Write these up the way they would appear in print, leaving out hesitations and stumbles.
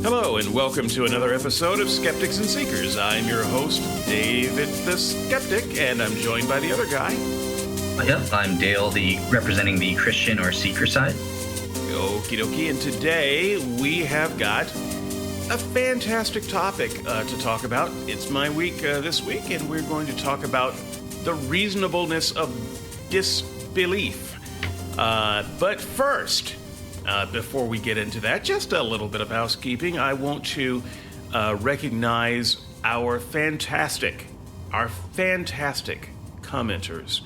Hello and welcome to another episode of Skeptics and Seekers. I'm your host, David the Skeptic, and I'm joined by the other guy. Yep, I'm Dale, representing the Christian or seeker side. Okie dokie, and today we have got a fantastic topic to talk about. It's my week this week, and we're going to talk about the reasonableness of disbelief. But first, before we get into that, just a little bit of housekeeping. I want to recognize our fantastic commenters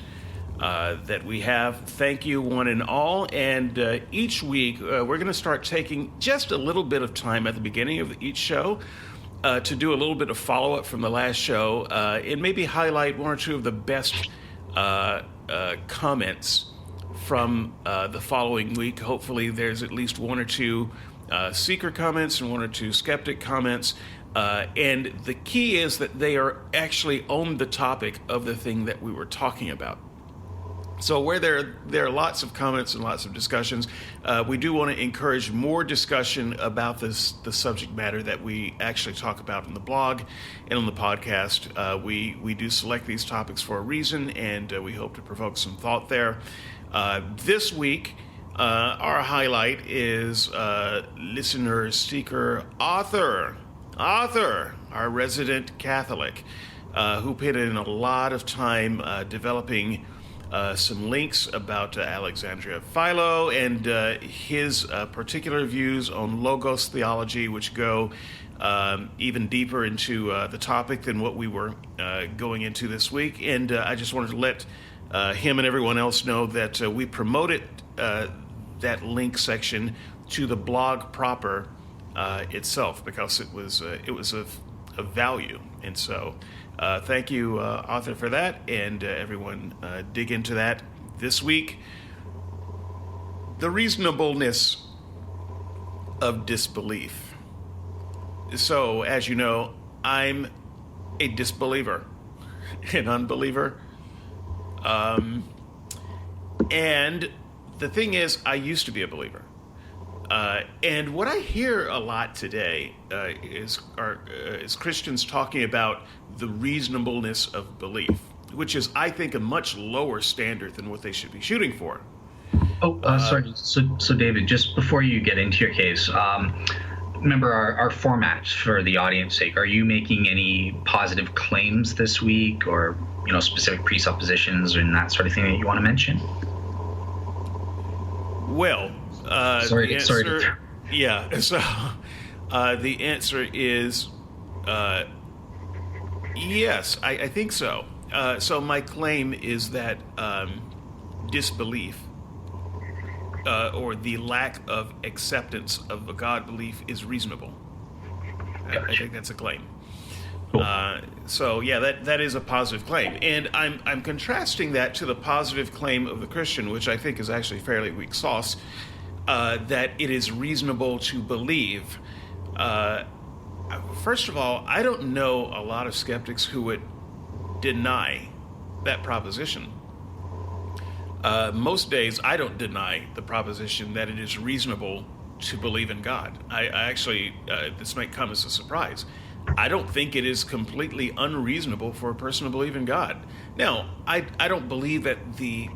that we have. Thank you, one and all. And each week, we're going to start taking just a little bit of time at the beginning of each show to do a little bit of follow-up from the last show and maybe highlight one or two of the best comments from the following week. Hopefully there's at least one or two seeker comments and one or two skeptic comments. And the key is that they are actually on the topic of the thing that we were talking about. So where there are lots of comments and lots of discussions, we do want to encourage more discussion about the subject matter that we actually talk about in the blog and on the podcast. We do select these topics for a reason, and we hope to provoke some thought there. This week, our highlight is listener, seeker, author, our resident Catholic, who put in a lot of time developing some links about Alexandria Philo and his particular views on logos theology, which go even deeper into the topic than what we were going into this week. And I just wanted to let him and everyone else know that we promoted that link section to the blog proper itself because it was of value. And so thank you, author, for that, and everyone dig into that this week. The reasonableness of disbelief. So, as you know, I'm a disbeliever, an unbeliever. And the thing is, I used to be a believer. And what I hear a lot today is Christians talking about the reasonableness of belief, which is, I think, a much lower standard than what they should be shooting for. Sorry. So David, just before you get into your case, remember our format for the audience sake. Are you making any positive claims this week, or specific presuppositions and that sort of thing that you want to mention? Well, sorry. Yeah. So the answer is yes. I think so. So my claim is that disbelief or the lack of acceptance of a God belief is reasonable. I think that's a claim. Cool. So yeah, that is a positive claim, and I'm contrasting that to the positive claim of the Christian, which I think is actually fairly weak sauce. That it is reasonable to believe. First of all, I don't know a lot of skeptics who would deny that proposition. Most days, I don't deny the proposition that it is reasonable to believe in God. I actually, this might come as a surprise, I don't think it is completely unreasonable for a person to believe in God. Now, I don't believe that the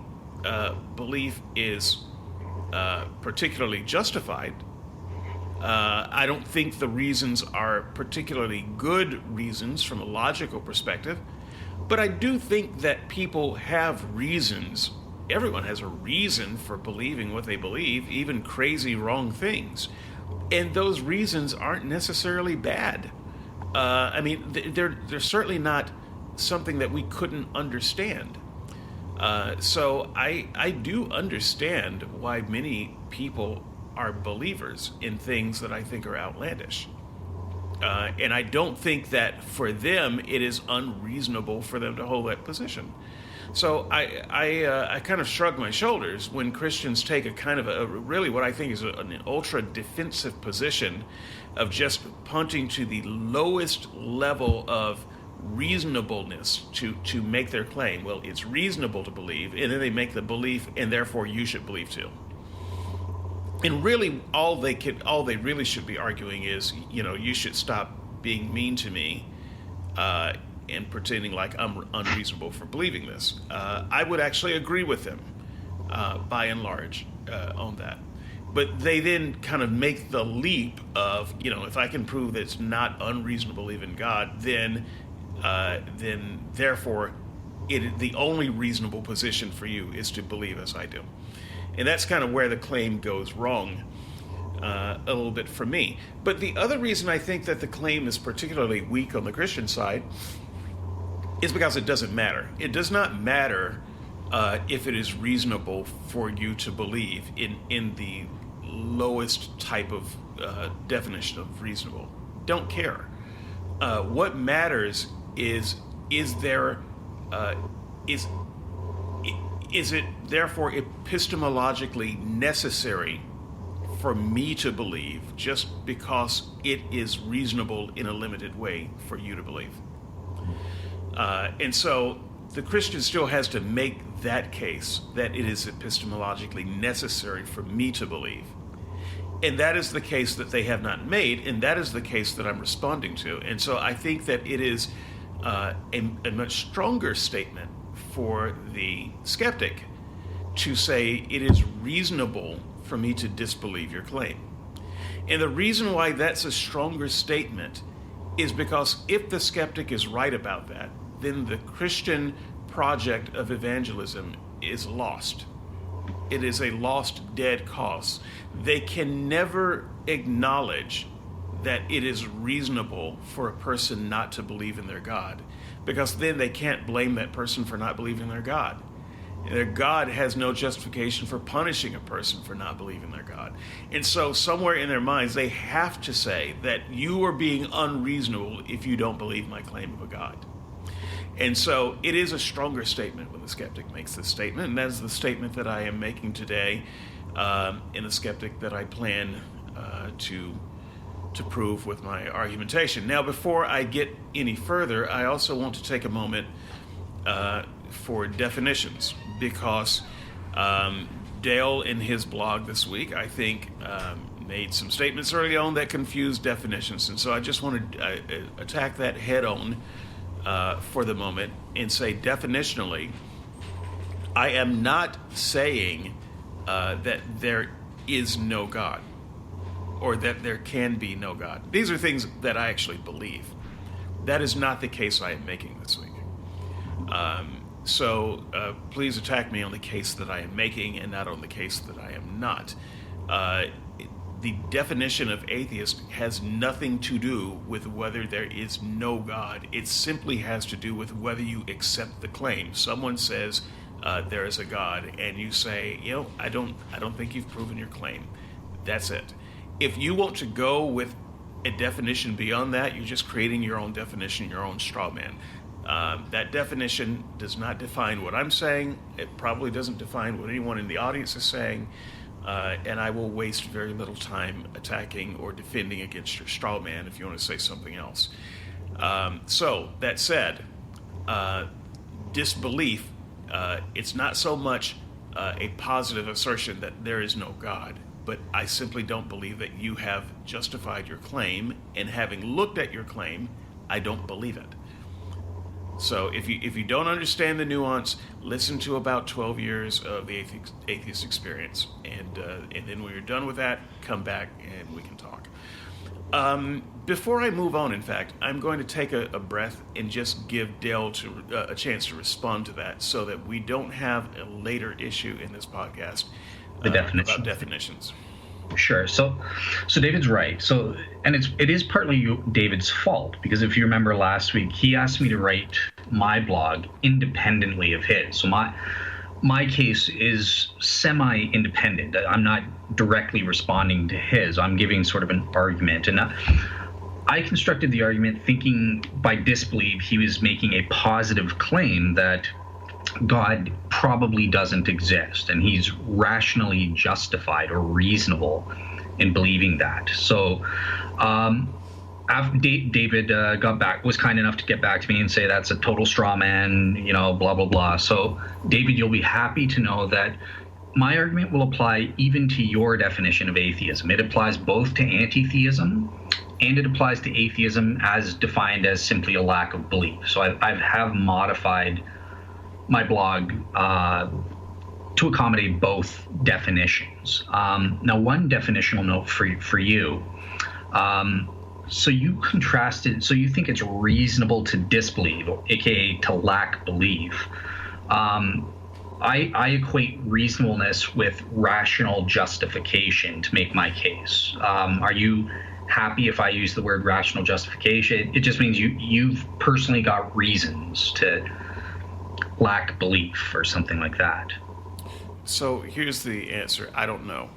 belief is particularly justified. I don't think the reasons are particularly good reasons from a logical perspective, but I do think that people have reasons. Everyone has a reason for believing what they believe, even crazy wrong things. And those reasons aren't necessarily bad. They're certainly not something that we couldn't understand. So I do understand why many people are believers in things that I think are outlandish. And I don't think that for them it is unreasonable for them to hold that position. So I kind of shrug my shoulders when Christians take a kind of a really what I think is an ultra defensive position of just punting to the lowest level of reasonableness to make their claim. Well, it's reasonable to believe, and then they make the belief, and therefore you should believe too. And really, all they really should be arguing is, you should stop being mean to me, and pretending like I'm unreasonable for believing this. I would actually agree with them, by and large, on that. But they then kind of make the leap of, if I can prove that it's not unreasonable to believe in God, then therefore, the only reasonable position for you is to believe as I do. And that's kind of where the claim goes wrong, a little bit for me. But the other reason I think that the claim is particularly weak on the Christian side is because it doesn't matter. It does not matter if it is reasonable for you to believe in the lowest type of definition of reasonable. Don't care. What matters is it therefore epistemologically necessary for me to believe just because it is reasonable in a limited way for you to believe? And so the Christian still has to make that case that it is epistemologically necessary for me to believe. And that is the case that they have not made, and that is the case that I'm responding to. And so I think that it is a much stronger statement for the skeptic to say it is reasonable for me to disbelieve your claim. And the reason why that's a stronger statement is because if the skeptic is right about that, then the Christian project of evangelism is lost. It is a lost, dead cause. They can never acknowledge that it is reasonable for a person not to believe in their God, because then they can't blame that person for not believing in their God. Their God has no justification for punishing a person for not believing their God. And so somewhere in their minds, they have to say that you are being unreasonable if you don't believe my claim of a God. And so it is a stronger statement when the skeptic makes this statement, and that is the statement that I am making today, in the skeptic that I plan to prove with my argumentation. Now, before I get any further, I also want to take a moment for definitions, because Dale, in his blog this week, I think, made some statements early on that confused definitions. And so I just want to attack that head on for the moment and say definitionally, I am not saying that there is no God or that there can be no God. These are things that I actually believe. That is not the case I am making this week. So please attack me on the case that I am making and not on the case that I am not. The definition of atheist has nothing to do with whether there is no God. It simply has to do with whether you accept the claim. Someone says there is a God, and you say, I don't think you've proven your claim. That's it. If you want to go with a definition beyond that, you're just creating your own definition, your own straw man. That definition does not define what I'm saying. It probably doesn't define what anyone in the audience is saying. And I will waste very little time attacking or defending against your straw man if you want to say something else. So, that said, disbelief, it's not so much a positive assertion that there is no God, but I simply don't believe that you have justified your claim, and having looked at your claim, I don't believe it. So if you don't understand the nuance, listen to about 12 years of the atheist experience, and then when you're done with that, come back and we can talk. Before I move on, in fact, I'm going to take a breath and just give Dale a chance to respond to that, so that we don't have a later issue in this podcast about definitions. Sure. So David's right. So, and it is partly David's fault, because if you remember last week, he asked me to write my blog independently of his. So my case is semi-independent. I'm not directly responding to his. I'm giving sort of an argument, and I constructed the argument thinking by disbelief he was making a positive claim that God probably doesn't exist, and he's rationally justified or reasonable in believing that. So David was kind enough to get back to me and say that's a total straw man, blah, blah, blah. So David, you'll be happy to know that my argument will apply even to your definition of atheism. It applies both to anti-theism and it applies to atheism as defined as simply a lack of belief. So I have modified my blog to accommodate both definitions. Now, one definitional note for you. So you contrasted, so you think it's reasonable to disbelieve, aka to lack belief. I equate reasonableness with rational justification to make my case. Are you happy if I use the word rational justification? It just means you've personally got reasons to lack belief or something like that. So here's the answer. I don't know.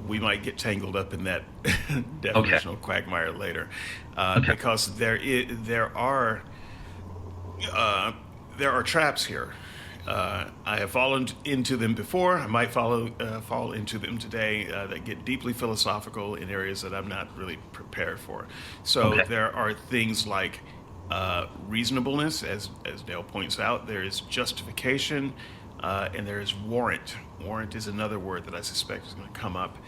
We might get tangled up in that definitional quagmire later, because there are traps here. I have fallen into them before. I might fall into them today that get deeply philosophical in areas that I'm not really prepared for. So there are things like reasonableness, as Dale points out. There is justification, and there is warrant. Warrant is another word that I suspect is going to come up.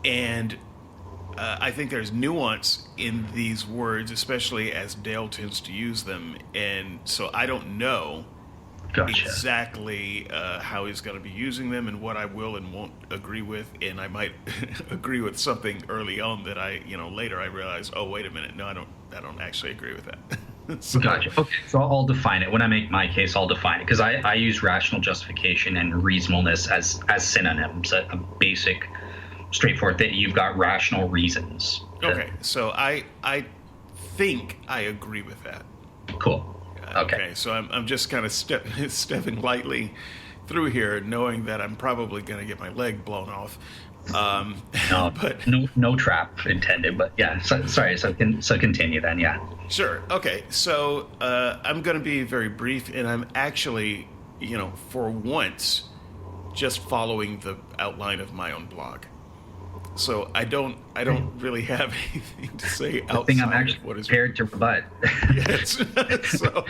And I think there's nuance in these words, especially as Dale tends to use them. And so I don't know exactly how he's going to be using them and what I will and won't agree with. And I might agree with something early on that later I realize, oh, wait a minute. No, I don't actually agree with that. So, gotcha. Okay, so I'll define it. When I make my case, I'll define it because I use rational justification and reasonableness as synonyms, a basic, straightforward thing. You've got rational reasons. Okay, so I think I agree with that. Cool. Okay, so I'm just kind of stepping lightly through here, knowing that I'm probably going to get my leg blown off. But no trap intended. But yeah, sorry. So continue then. Yeah. Sure. Okay. So I'm going to be very brief, and I'm actually, for once, just following the outline of my own blog. So I don't really have anything to say outside I'm actually of what is prepared to rebut. Yes. So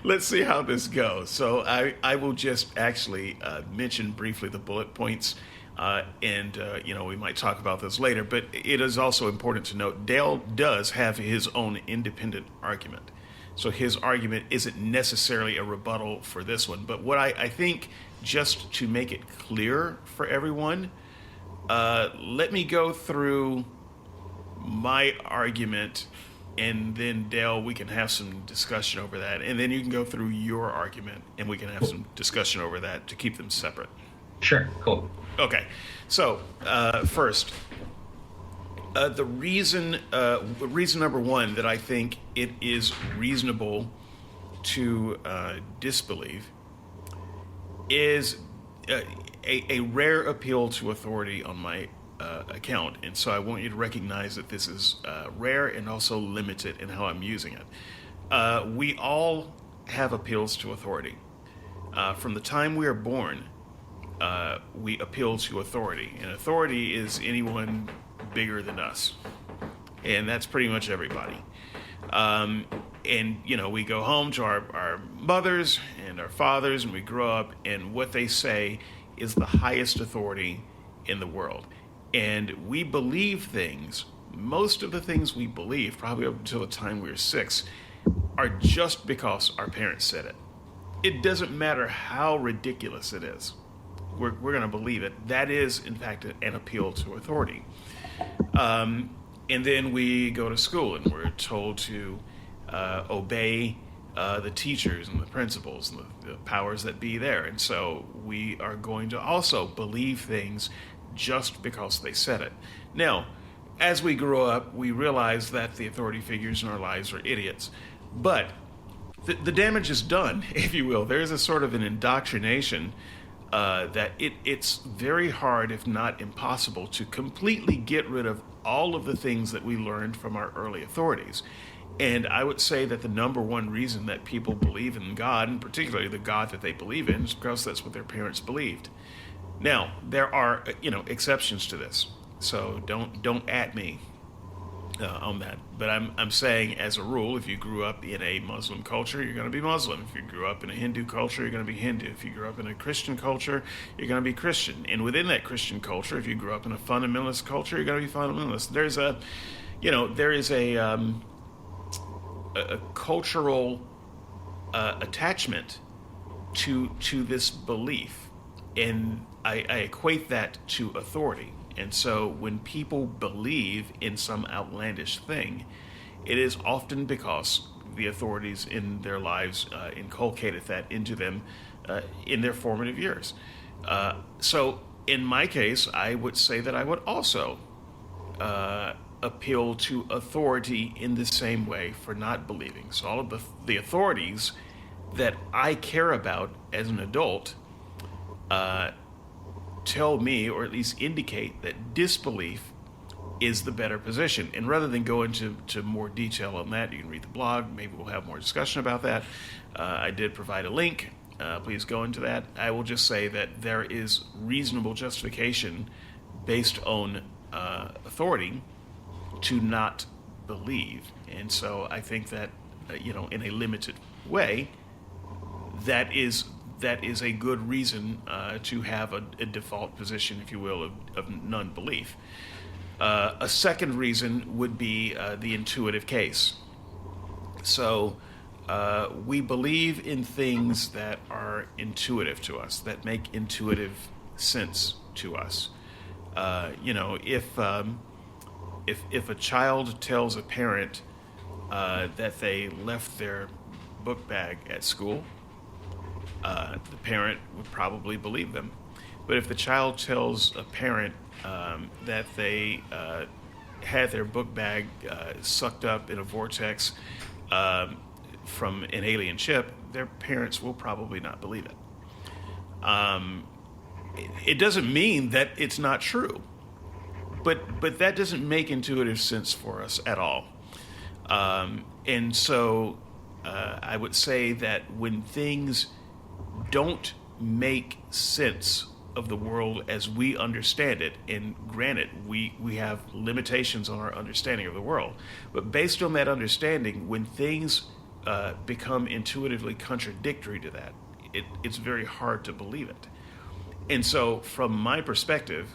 let's see how this goes. So I will just actually mention briefly the bullet points. And we might talk about this later, but it is also important to note Dale does have his own independent argument. So his argument isn't necessarily a rebuttal for this one. But what I think, just to make it clear for everyone, let me go through my argument, and then Dale, we can have some discussion over that. And then you can go through your argument, and we can have some discussion over that to keep them separate. Sure, cool. Okay, so first, the reason number one that I think it is reasonable to disbelieve is a rare appeal to authority on my account, and so I want you to recognize that this is rare and also limited in how I'm using it. We all have appeals to authority. From the time we are born, we appeal to authority, and authority is anyone bigger than us, and that's pretty much everybody. And we go home to our mothers and our fathers, and we grow up, and what they say is the highest authority in the world. And we believe things. Most of the things we believe, probably up until the time we were 6, are just because our parents said it. It doesn't matter how ridiculous it is. We're going to believe it. That is, in fact, an appeal to authority. And then we go to school, and we're told to obey the teachers and the principals and the powers that be there. And so we are going to also believe things just because they said it. Now, as we grow up, we realize that the authority figures in our lives are idiots. But the damage is done, if you will. There's a sort of an indoctrination that it's very hard, if not impossible, to completely get rid of all of the things that we learned from our early authorities. And I would say that the number one reason that people believe in God, and particularly the God that they believe in, is because that's what their parents believed. Now, there are, exceptions to this. So don't at me. on that. But I'm saying, as a rule, if you grew up in a Muslim culture, you're going to be Muslim. If you grew up in a Hindu culture, you're going to be Hindu. If you grew up in a Christian culture, you're going to be Christian. And within that Christian culture, if you grew up in a fundamentalist culture, you're going to be fundamentalist. There's a, there is a cultural attachment to this belief, and I equate that to authority. And so when people believe in some outlandish thing, it is often because the authorities in their lives inculcated that into them in their formative years. So in my case, I would say that I would also appeal to authority in the same way for not believing. So all of the authorities that I care about as an adult tell me, or at least indicate, that disbelief is the better position. And rather than go into more detail on that, you can read the blog. Maybe we'll have more discussion about that. I did provide a link. Please go into that. I will just say that there is reasonable justification based on authority to not believe. And so I think that, in a limited way, that is a good reason to have a default position, if you will, of non-belief. A second reason would be the intuitive case. So we believe in things that are intuitive to us, that make intuitive sense to us. If a child tells a parent that they left their book bag at school, the parent would probably believe them. But if the child tells a parent that they had their book bag sucked up in a vortex from an alien ship, their parents will probably not believe it. It doesn't mean that it's not true, but that doesn't make intuitive sense for us at all. And so I would say that when things don't make sense of the world as we understand it, and granted, we have limitations on our understanding of the world, but based on that understanding, when things become intuitively contradictory to that, it's very hard to believe it. And so from my perspective,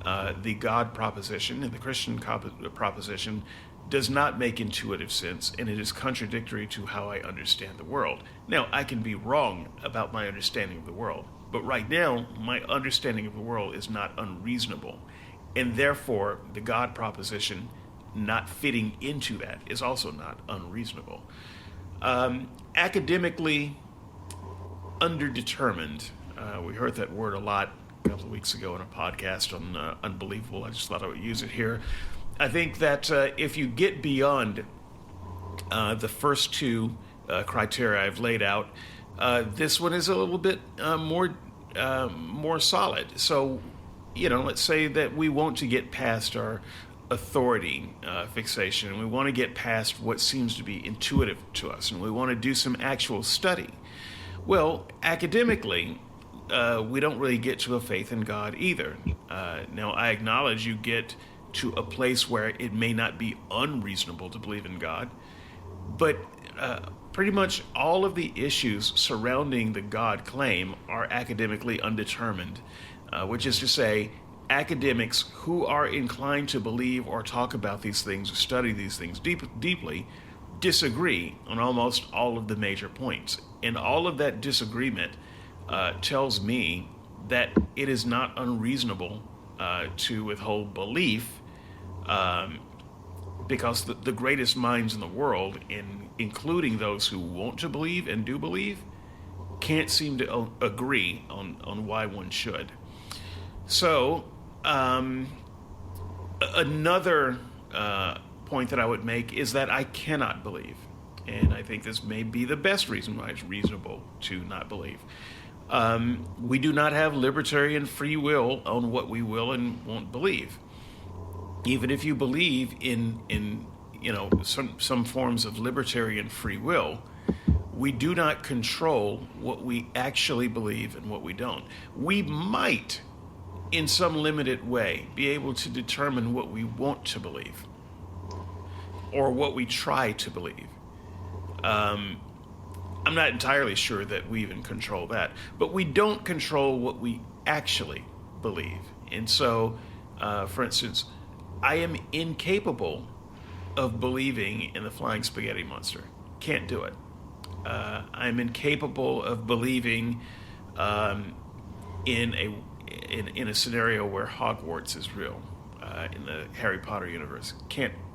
the God proposition and the Christian proposition does not make intuitive sense, and it is contradictory to how I understand the world. Now, I can be wrong about my understanding of the world, but right now, my understanding of the world is not unreasonable, and therefore, the God proposition not fitting into that is also not unreasonable. Academically underdetermined. We heard that word a lot a couple of weeks ago in a podcast on Unbelievable. I just thought I would use it here. I think that if you get beyond the first two criteria I've laid out, this one is a little bit more solid. So, let's say that we want to get past our authority fixation, and we want to get past what seems to be intuitive to us, and we want to do some actual study. Well, academically, we don't really get to a faith in God either. Now, I acknowledge you get to a place where it may not be unreasonable to believe in God, but pretty much all of the issues surrounding the God claim are academically undetermined, which is to say, academics who are inclined to believe or talk about these things or study these things deeply disagree on almost all of the major points. And all of that disagreement tells me that it is not unreasonable to withhold belief, because the greatest minds in the world, including those who want to believe and do believe, can't seem to agree on why one should. So, another point that I would make is that I cannot believe. And I think this may be the best reason why it's reasonable to not believe. We do not have libertarian free will on what we will and won't believe. Even if you believe in some forms of libertarian free will, we do not control what we actually believe and what we don't. We might, in some limited way, be able to determine what we want to believe. or what we try to believe. I'm not entirely sure that we even control that, but we don't control what we actually believe. And so, for instance, I am incapable of believing in the flying spaghetti monster. Can't do it. I'm incapable of believing in a scenario where Hogwarts is real in the Harry Potter universe.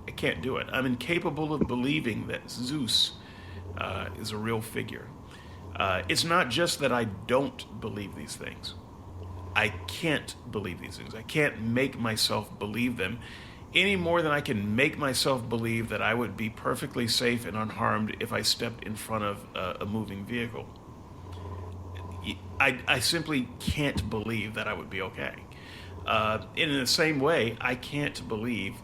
I can't do it. I'm incapable of believing that Zeus is a real figure. It's not just that I don't believe these things. I can't believe these things. I can't make myself believe them any more than I can make myself believe that I would be perfectly safe and unharmed if I stepped in front of a moving vehicle. I simply can't believe that I would be okay. In the same way, I can't believe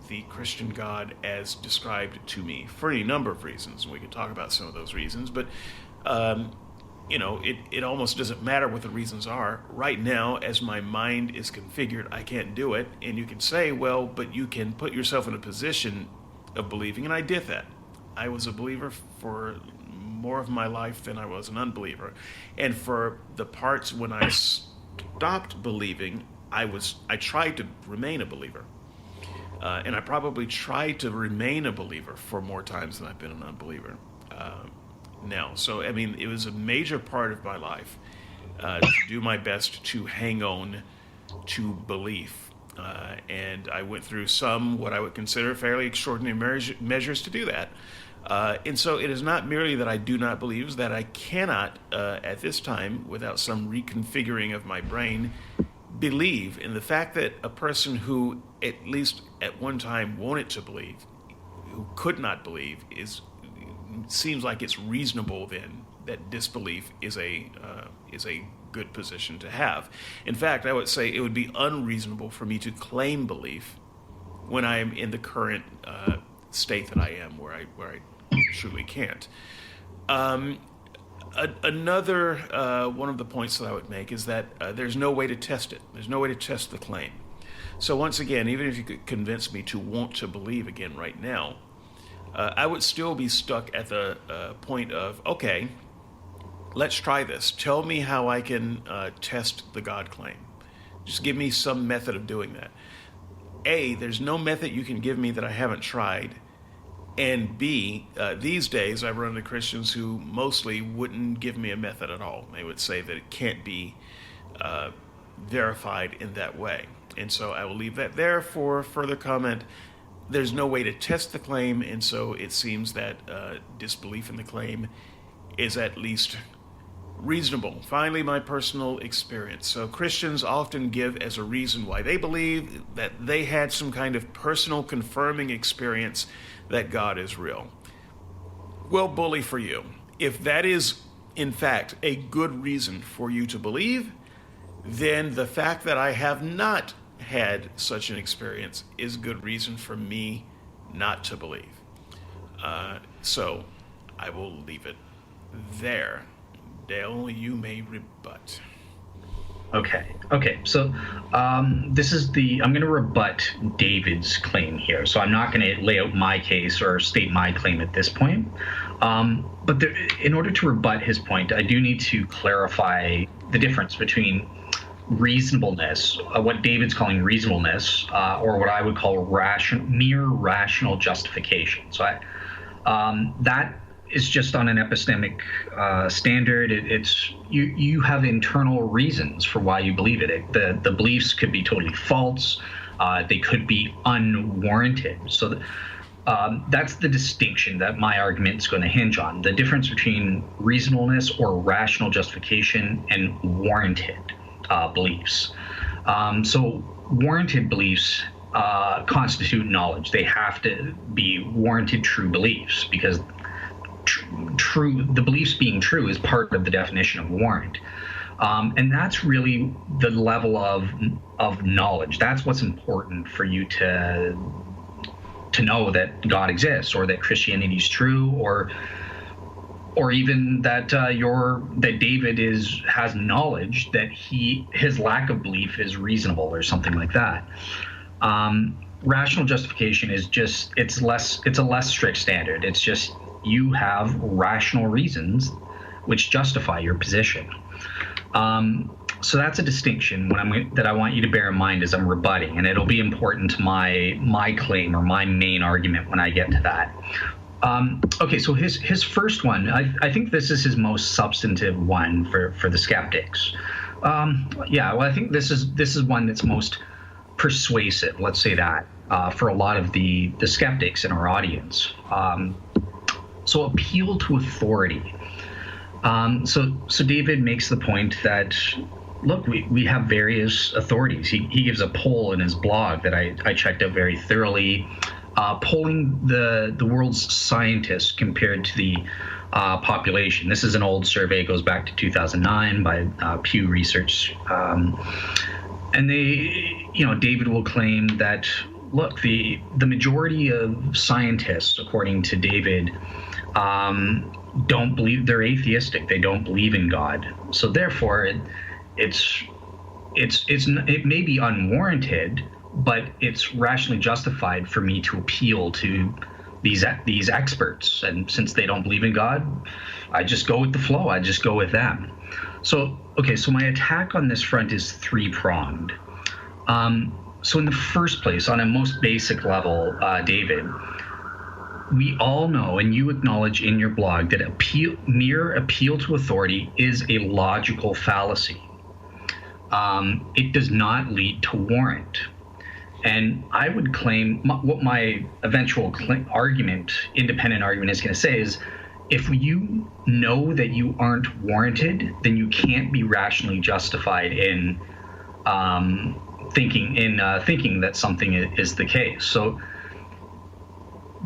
the Christian God as described to me for any number of reasons. We can talk about some of those reasons, but it almost doesn't matter what the reasons are. Right now, as my mind is configured, I can't do it. And you can say, well, but you can put yourself in a position of believing, and I did that. I was a believer for more of my life than I was an unbeliever. And for the parts when I stopped believing, I tried to remain a believer. And I probably tried to remain a believer for more times than I've been an unbeliever now. So, I mean, it was a major part of my life to do my best to hang on to belief. And I went through some, what I would consider fairly extraordinary measures to do that. And so it is not merely that I do not believe, it's that I cannot, at this time, without some reconfiguring of my brain, believe in the fact that a person who, at least at one time, wanted to believe, who could not believe, seems like it's reasonable then that disbelief is a good position to have. In fact, I would say it would be unreasonable for me to claim belief when I am in the current state that I am, where I truly can't. Another one of the points that I would make is that there's no way to test it. There's no way to test the claim. So once again, even if you could convince me to want to believe again right now, I would still be stuck at the point of, okay, let's try this. Tell me how I can test the God claim. Just give me some method of doing that. A, there's no method you can give me that I haven't tried. And B, these days I run into Christians who mostly wouldn't give me a method at all. They would say that it can't be verified in that way. And so I will leave that there for further comment. There's no way to test the claim, and so it seems that disbelief in the claim is at least reasonable. Finally, my personal experience. So Christians often give as a reason why they believe that they had some kind of personal confirming experience that God is real. Well, bully for you. If that is, in fact, a good reason for you to believe, then the fact that I have not had such an experience is good reason for me not to believe. So I will leave it there. Dale, you may rebut. Okay. So I'm going to rebut David's claim here. So I'm not going to lay out my case or state my claim at this point. But in order to rebut his point, I do need to clarify the difference between reasonableness, what David's calling reasonableness, or what I would call mere rational justification. So that is just on an epistemic standard. It's you have internal reasons for why you believe it. The beliefs could be totally false. They could be unwarranted. So that's the distinction that my argument is going to hinge on. The difference between reasonableness or rational justification and warranted beliefs. So warranted beliefs constitute knowledge. They have to be warranted true beliefs, because the beliefs being true is part of the definition of warrant. And that's really the level of knowledge. That's what's important for you to know that God exists, or that Christianity is true, or even that that David has knowledge that his lack of belief is reasonable, or something like that. Rational justification is just it's a less strict standard. It's just you have rational reasons which justify your position. So that's a distinction that I want you to bear in mind as I'm rebutting, and it'll be important to my claim or my main argument when I get to that. Okay, so his first one, I think this is his most substantive one for the skeptics. Yeah, well, I think this is one that's most persuasive, let's say that, for a lot of the skeptics in our audience. So appeal to authority. So David makes the point that, look, we have various authorities. He gives a poll in his blog that I checked out very thoroughly, polling the world's scientists compared to the population. This is an old survey, goes back to 2009 by Pew Research. And David will claim that, look, the majority of scientists, according to David, don't believe, they're atheistic. They don't believe in God. So therefore, it may be unwarranted, but it's rationally justified for me to appeal to these experts. And since they don't believe in God, I just go with the flow. I just go with them. So my attack on this front is three-pronged. So in the first place, on a most basic level, David, we all know, and you acknowledge in your blog, that mere appeal to authority is a logical fallacy. It does not lead to warrant. And I would claim, what my eventual independent argument is going to say is, if you know that you aren't warranted, then you can't be rationally justified in thinking that something is the case. So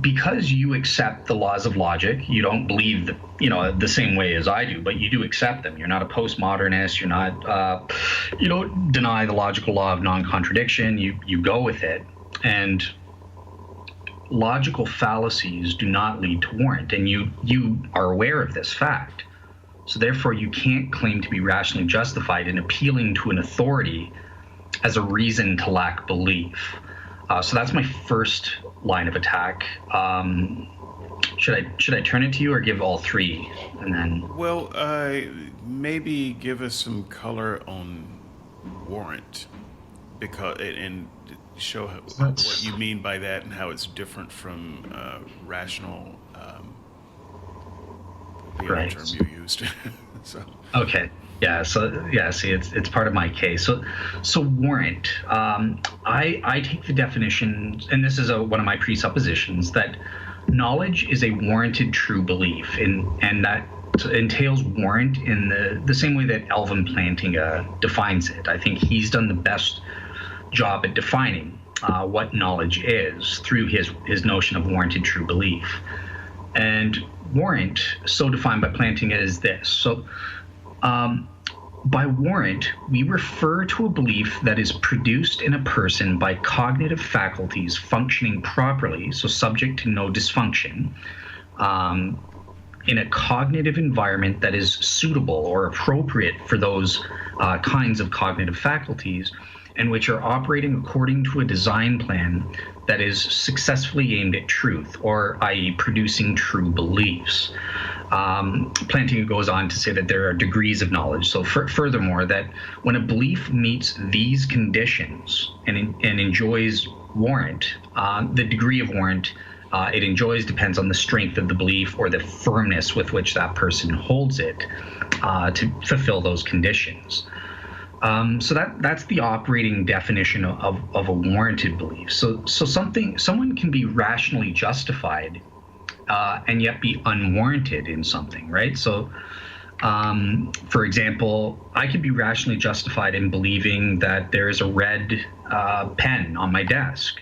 because you accept the laws of logic, you don't believe the same way as I do, but you do accept them. You're not a postmodernist. You're not, you don't deny the logical law of non-contradiction. You go with it. And logical fallacies do not lead to warrant, and you are aware of this fact. So therefore, you can't claim to be rationally justified in appealing to an authority as a reason to lack belief. So that's my first line of attack. Should I turn it to you or give all three, and then? Well, maybe give us some color on warrant, and show what you mean by that and how it's different from rational. The other term you used. So. Okay. Yeah. So yeah. See, it's part of my case. So warrant. I take the definition, and this is one of my presuppositions, that knowledge is a warranted true belief, and that entails warrant in the same way that Alvin Plantinga defines it. I think he's done the best job at defining what knowledge is through his notion of warranted true belief. And warrant, so defined by Plantinga, is this. So by warrant, we refer to a belief that is produced in a person by cognitive faculties functioning properly, so subject to no dysfunction, in a cognitive environment that is suitable or appropriate for those kinds of cognitive faculties, and which are operating according to a design plan that is successfully aimed at truth, or i.e. producing true beliefs. Plantinga goes on to say that there are degrees of knowledge. So furthermore, that when a belief meets these conditions and enjoys warrant, the degree of warrant it enjoys depends on the strength of the belief or the firmness with which that person holds it to fulfill those conditions. So that's the operating definition of a warranted belief. So someone can be rationally justified and yet be unwarranted in something, right? So, for example, I could be rationally justified in believing that there is a red pen on my desk,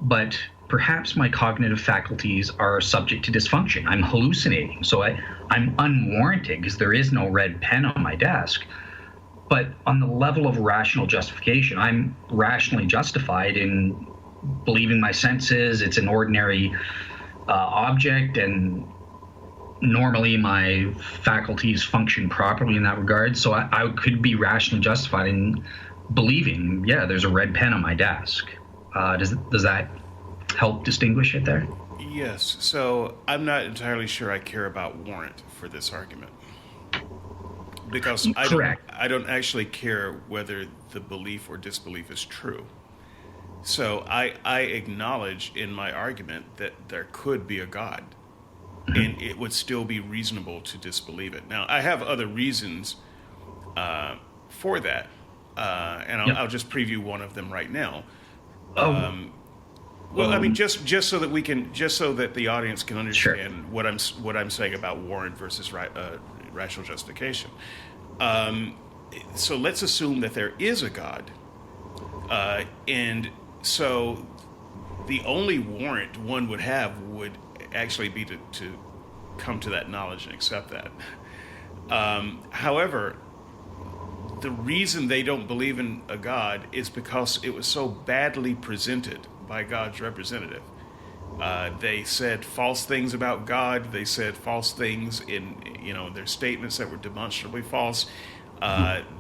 but perhaps my cognitive faculties are subject to dysfunction. I'm hallucinating, so I'm unwarranted because there is no red pen on my desk. But on the level of rational justification, I'm rationally justified in believing my senses. It's an ordinary object, and normally my faculties function properly in that regard. So I could be rationally justified in believing, yeah, there's a red pen on my desk. Does that help distinguish it there? Yes. So I'm not entirely sure I care about warrant for this argument, because Correct. I don't actually care whether the belief or disbelief is true. So I acknowledge in my argument that there could be a God, and it would still be reasonable to disbelieve it. Now, I have other reasons for that, and I'll just preview one of them right now. Well, I mean, just so that the audience can understand what I'm saying about warrant versus rational justification. So let's assume that there is a God, and so the only warrant one would have would actually be to come to that knowledge and accept that. However, the reason they don't believe in a God is because it was so badly presented by God's representative. They said false things about God. They said false things in their statements that were demonstrably false.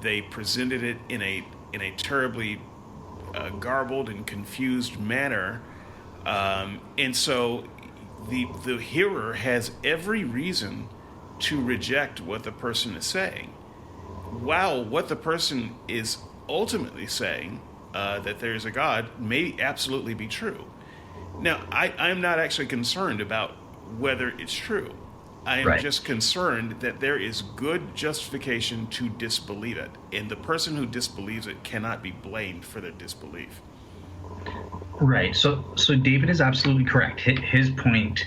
They presented it in a terribly garbled and confused manner, and so the hearer has every reason to reject what the person is saying, while what the person is ultimately saying, that there's a God, may absolutely be true. Now, I'm not actually concerned about whether it's true. I am just concerned that there is good justification to disbelieve it, and the person who disbelieves it cannot be blamed for their disbelief. Right. So David is absolutely correct. His point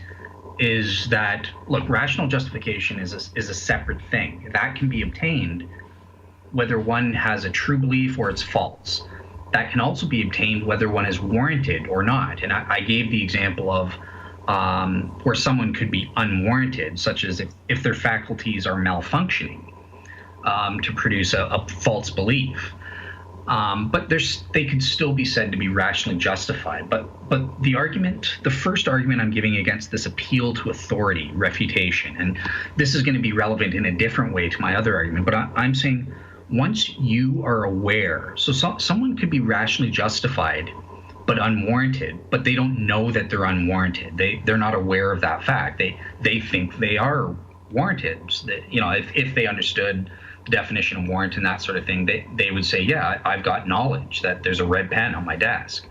is that, look, rational justification is a separate thing. That can be obtained whether one has a true belief or it's false. That can also be obtained whether one is warranted or not. And I gave the example of where someone could be unwarranted, such as if their faculties are malfunctioning to produce a false belief. But they could still be said to be rationally justified. But the first argument I'm giving against this appeal to authority, refutation, and this is going to be relevant in a different way to my other argument, but I'm saying once you are aware, so someone could be rationally justified but unwarranted, but they don't know that they're unwarranted. They're not aware of that fact. They think they are warranted. So that, if they understood the definition of warrant and that sort of thing, they would say, yeah, I've got knowledge that there's a red pen on my desk.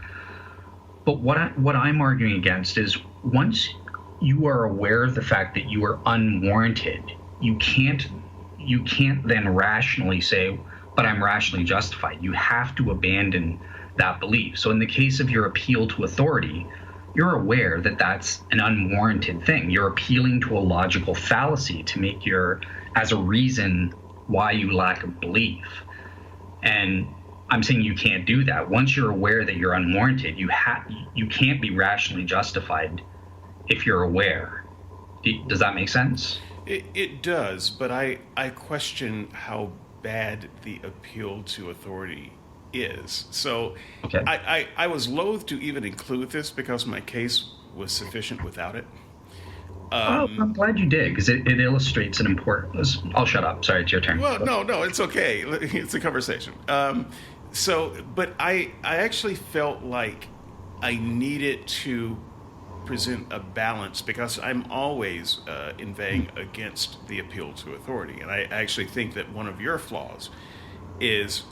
But what I'm arguing against is once you are aware of the fact that you are unwarranted, you can't then rationally say, but I'm rationally justified. You have to abandon that belief. So in the case of your appeal to authority, you're aware that that's an unwarranted thing. You're appealing to a logical fallacy to make as a reason why you lack a belief. And I'm saying you can't do that. Once you're aware that you're unwarranted, you can't be rationally justified if you're aware. Does that make sense? It does, but I question how bad the appeal to authority is. So okay. I was loath to even include this because my case was sufficient without it. I'm glad you did, because it illustrates an important... I'll shut up. Sorry, it's your turn. Well, no, it's okay. It's a conversation. But I actually felt like I needed to present a balance, because I'm always inveighing against the appeal to authority. And I actually think that one of your flaws is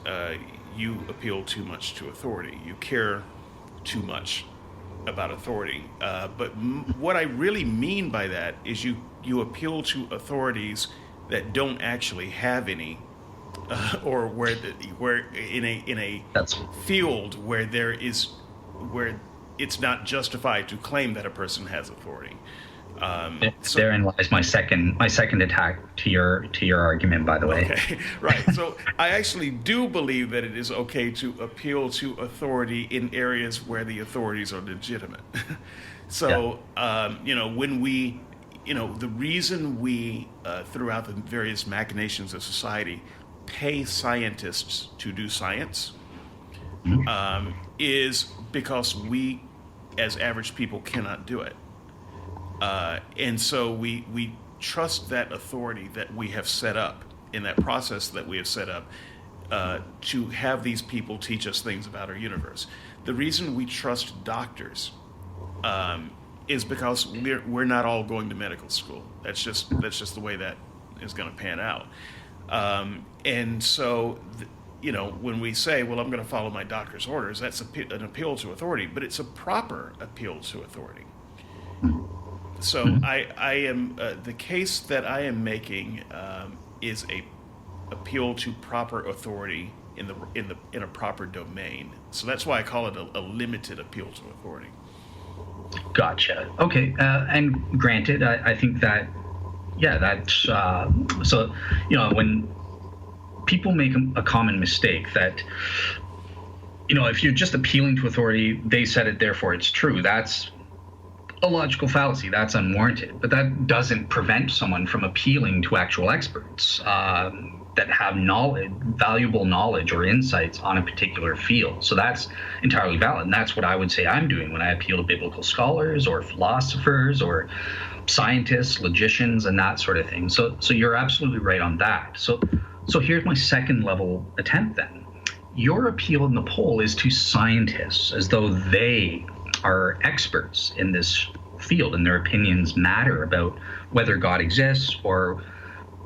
you appeal too much to authority. You care too much about authority. But what I really mean by that is you appeal to authorities that don't actually have any, or where in a field where it's not justified to claim that a person has authority. Therein lies my second attack to your argument, by the way. Okay, right. So I actually do believe that it is okay to appeal to authority in areas where the authorities are legitimate. So when we, the reason we throughout the various machinations of society pay scientists to do science is because we, as average people, cannot do it. And so we trust that authority that we have set up, in that process that we have set up, to have these people teach us things about our universe. the reason we trust doctors is because we're not all going to medical school. That's just the way that is going to pan out. And so, when we say, well, I'm going to follow my doctor's orders, that's an appeal to authority, but it's a proper appeal to authority. So I am the case that I am making is a appeal to proper authority in a proper domain. So that's why I call it a limited appeal to authority. Gotcha. Okay, and granted, I think that, that's so. When people make a common mistake that, if you're just appealing to authority, they said it, therefore it's true. That's a logical fallacy. That's unwarranted. But that doesn't prevent someone from appealing to actual experts that have knowledge, valuable knowledge or insights on a particular field. So that's entirely valid. And that's what I would say I'm doing when I appeal to biblical scholars or philosophers or scientists, logicians, and that sort of thing. So you're absolutely right on that. So here's my second level attempt then. Your appeal in the poll is to scientists, as though they are experts in this field and their opinions matter about whether God exists or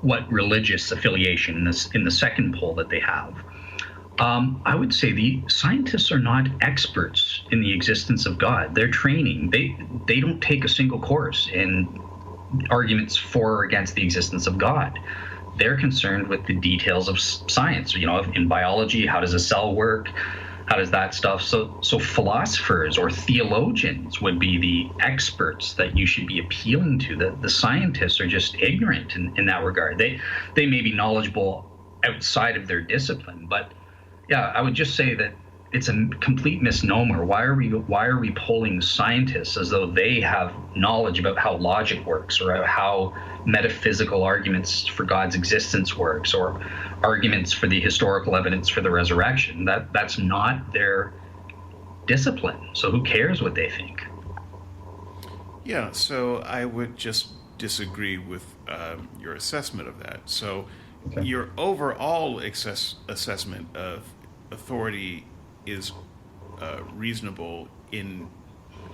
what religious affiliation in the second poll that they have. I would say the scientists are not experts in the existence of God. They're training. They don't take a single course in arguments for or against the existence of God. They're concerned with the details of science. In biology, how does a cell work? How does that stuff? So philosophers or theologians would be the experts that you should be appealing to. The scientists are just ignorant in that regard. They may be knowledgeable outside of their discipline, but I would just say that it's a complete misnomer. Why are we polling scientists as though they have knowledge about how logic works or how metaphysical arguments for God's existence works or arguments for the historical evidence for the resurrection? That's not their discipline. So who cares what they think? Yeah, so I would just disagree with your assessment of that. So your overall assessment of authority is reasonable in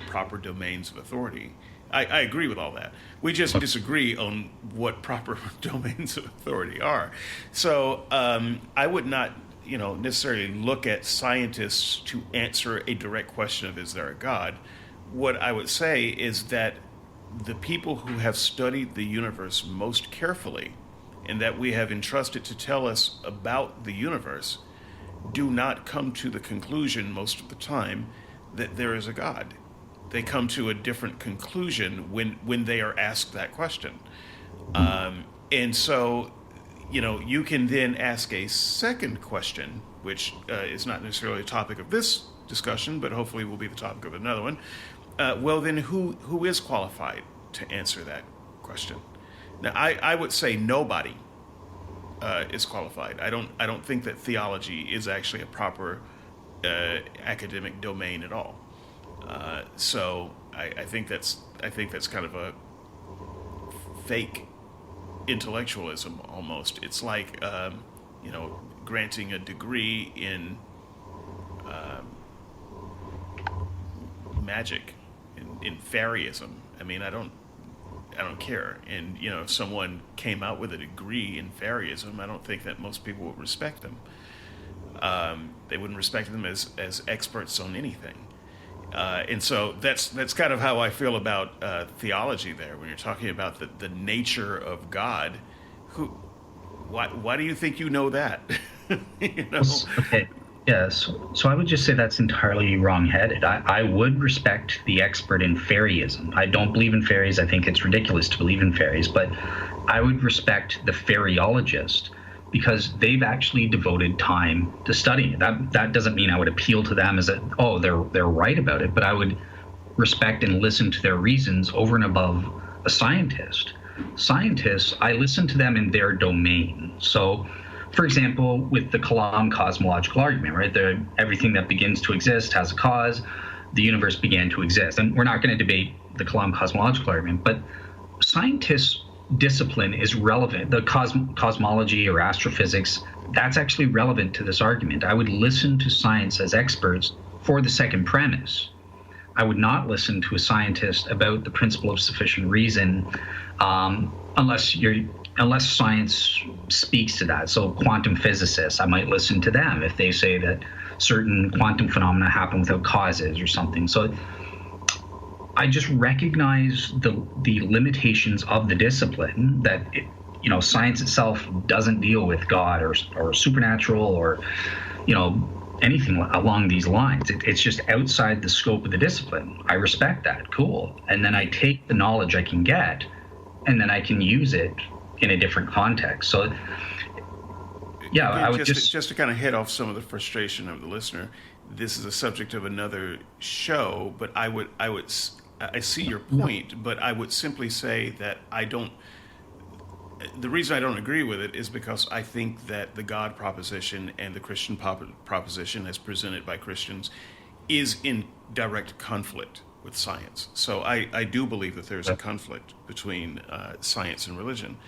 proper domains of authority. I agree with all that. We just disagree on what proper domains of authority are. So I would not, necessarily look at scientists to answer a direct question of is there a God. What I would say is that the people who have studied the universe most carefully and that we have entrusted to tell us about the universe do not come to the conclusion most of the time that there is a God. They come to a different conclusion when they are asked that question. And so, you can then ask a second question, which is not necessarily a topic of this discussion, but hopefully will be the topic of another one. Well, then who is qualified to answer that question? Now, I would say nobody is qualified. I don't think that theology is actually a proper academic domain at all. So I think that's kind of a fake intellectualism almost. It's like granting a degree in magic, in fairyism. I mean, I don't care. And if someone came out with a degree in fairyism, I don't think that most people would respect them. They wouldn't respect them as experts on anything. And so that's kind of how I feel about theology there. When you're talking about the nature of God, why do you think you know that? Okay. Yes. So I would just say that's entirely wrong-headed. I would respect the expert in fairyism. I don't believe in fairies. I think it's ridiculous to believe in fairies. But I would respect the fairyologist because they've actually devoted time to studying it. That doesn't mean I would appeal to them as they're right about it, but I would respect and listen to their reasons over and above a scientist. Scientists, I listen to them in their domain. So, for example, with the Kalam cosmological argument, right? Everything that begins to exist has a cause. The universe began to exist. And we're not going to debate the Kalam cosmological argument, but scientists' discipline is relevant. The cosmology or astrophysics, that's actually relevant to this argument. I would listen to science as experts for the second premise, I would not listen to a scientist about the principle of sufficient reason unless science speaks to that. So quantum physicists, I might listen to them if they say that certain quantum phenomena happen without causes or something. So I just recognize the limitations of the discipline, that science itself doesn't deal with God or supernatural or anything along these lines. It's just outside the scope of the discipline. I respect that. Cool. And then I take the knowledge I can get, and then I can use it in a different context. So yeah, I would just to kind of head off some of the frustration of the listener. This is a subject of another show, but I see your point, but I would simply say that the reason I don't agree with it is because I think that the God proposition and the Christian proposition as presented by Christians is in direct conflict with science. So I do believe that there's a conflict between science and religion,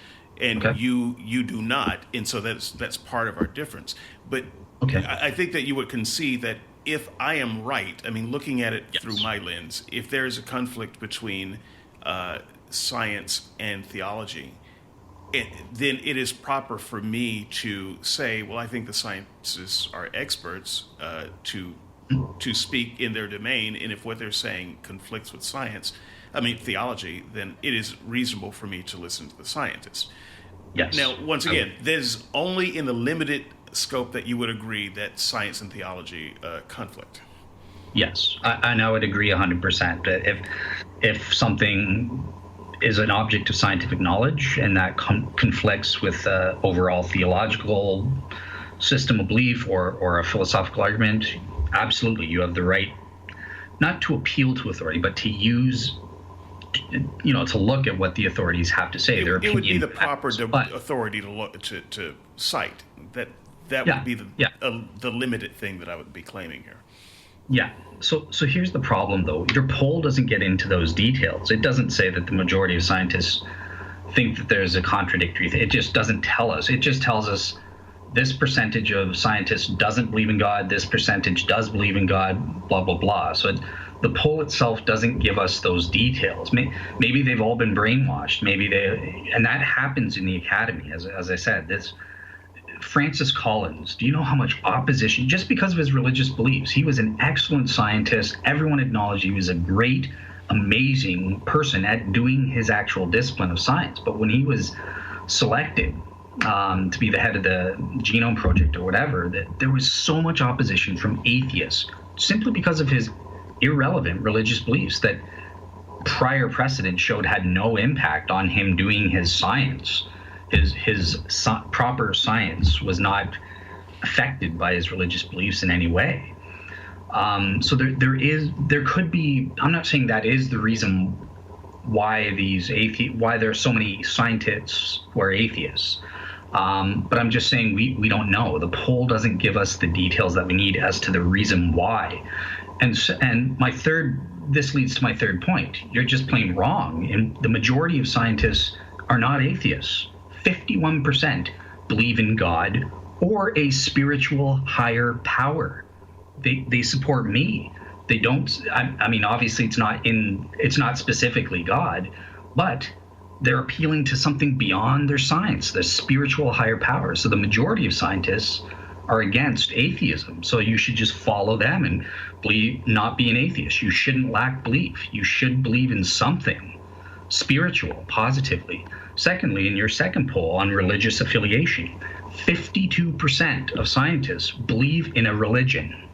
and you do not, and so that's part of our difference. But I think that you would concede that if I am right, I mean, looking at it through my lens, if there is a conflict between science and theology, then it is proper for me to say, well, I think the scientists are experts to speak in their domain, and if what they're saying conflicts with theology, then it is reasonable for me to listen to the scientists. Yes. Now, once again, there's only in the limited scope that you would agree that science and theology conflict. Yes, and I would agree 100%. If something is an object of scientific knowledge and that conflicts with overall theological system of belief or a philosophical argument, absolutely, you have the right not to appeal to authority, but to use, to look at what the authorities have to say. It would be the proper authority to cite. That would be the limited thing that I would be claiming here. Yeah. So here's the problem, though. Your poll doesn't get into those details. It doesn't say that the majority of scientists think that there's a contradictory thing. It just doesn't tell us. It just tells us this percentage of scientists doesn't believe in God, this percentage does believe in God, blah, blah, blah. So the poll itself doesn't give us those details. Maybe they've all been brainwashed. And that happens in the academy, as I said. Francis Collins, do you know how much opposition, just because of his religious beliefs? He was an excellent scientist. Everyone acknowledged he was a great, amazing person at doing his actual discipline of science. But when he was selected to be the head of the Genome Project or whatever, that there was so much opposition from atheists simply because of his irrelevant religious beliefs that prior precedent showed had no impact on him doing his science. His proper science was not affected by his religious beliefs in any way. So there could be. I'm not saying that is the reason why why there are so many scientists who are atheists. But I'm just saying we don't know. The poll doesn't give us the details that we need as to the reason why. And this leads to my third point. You're just plain wrong. And the majority of scientists are not atheists. 51% believe in God or a spiritual higher power. They support me. They don't. I mean, obviously, it's not specifically God, but they're appealing to something beyond their science, the spiritual higher power. So the majority of scientists are against atheism. So you should just follow them and not be an atheist. You shouldn't lack belief. You should believe in something spiritual, positively. Secondly, in your second poll on religious affiliation, 52% of scientists believe in a religion.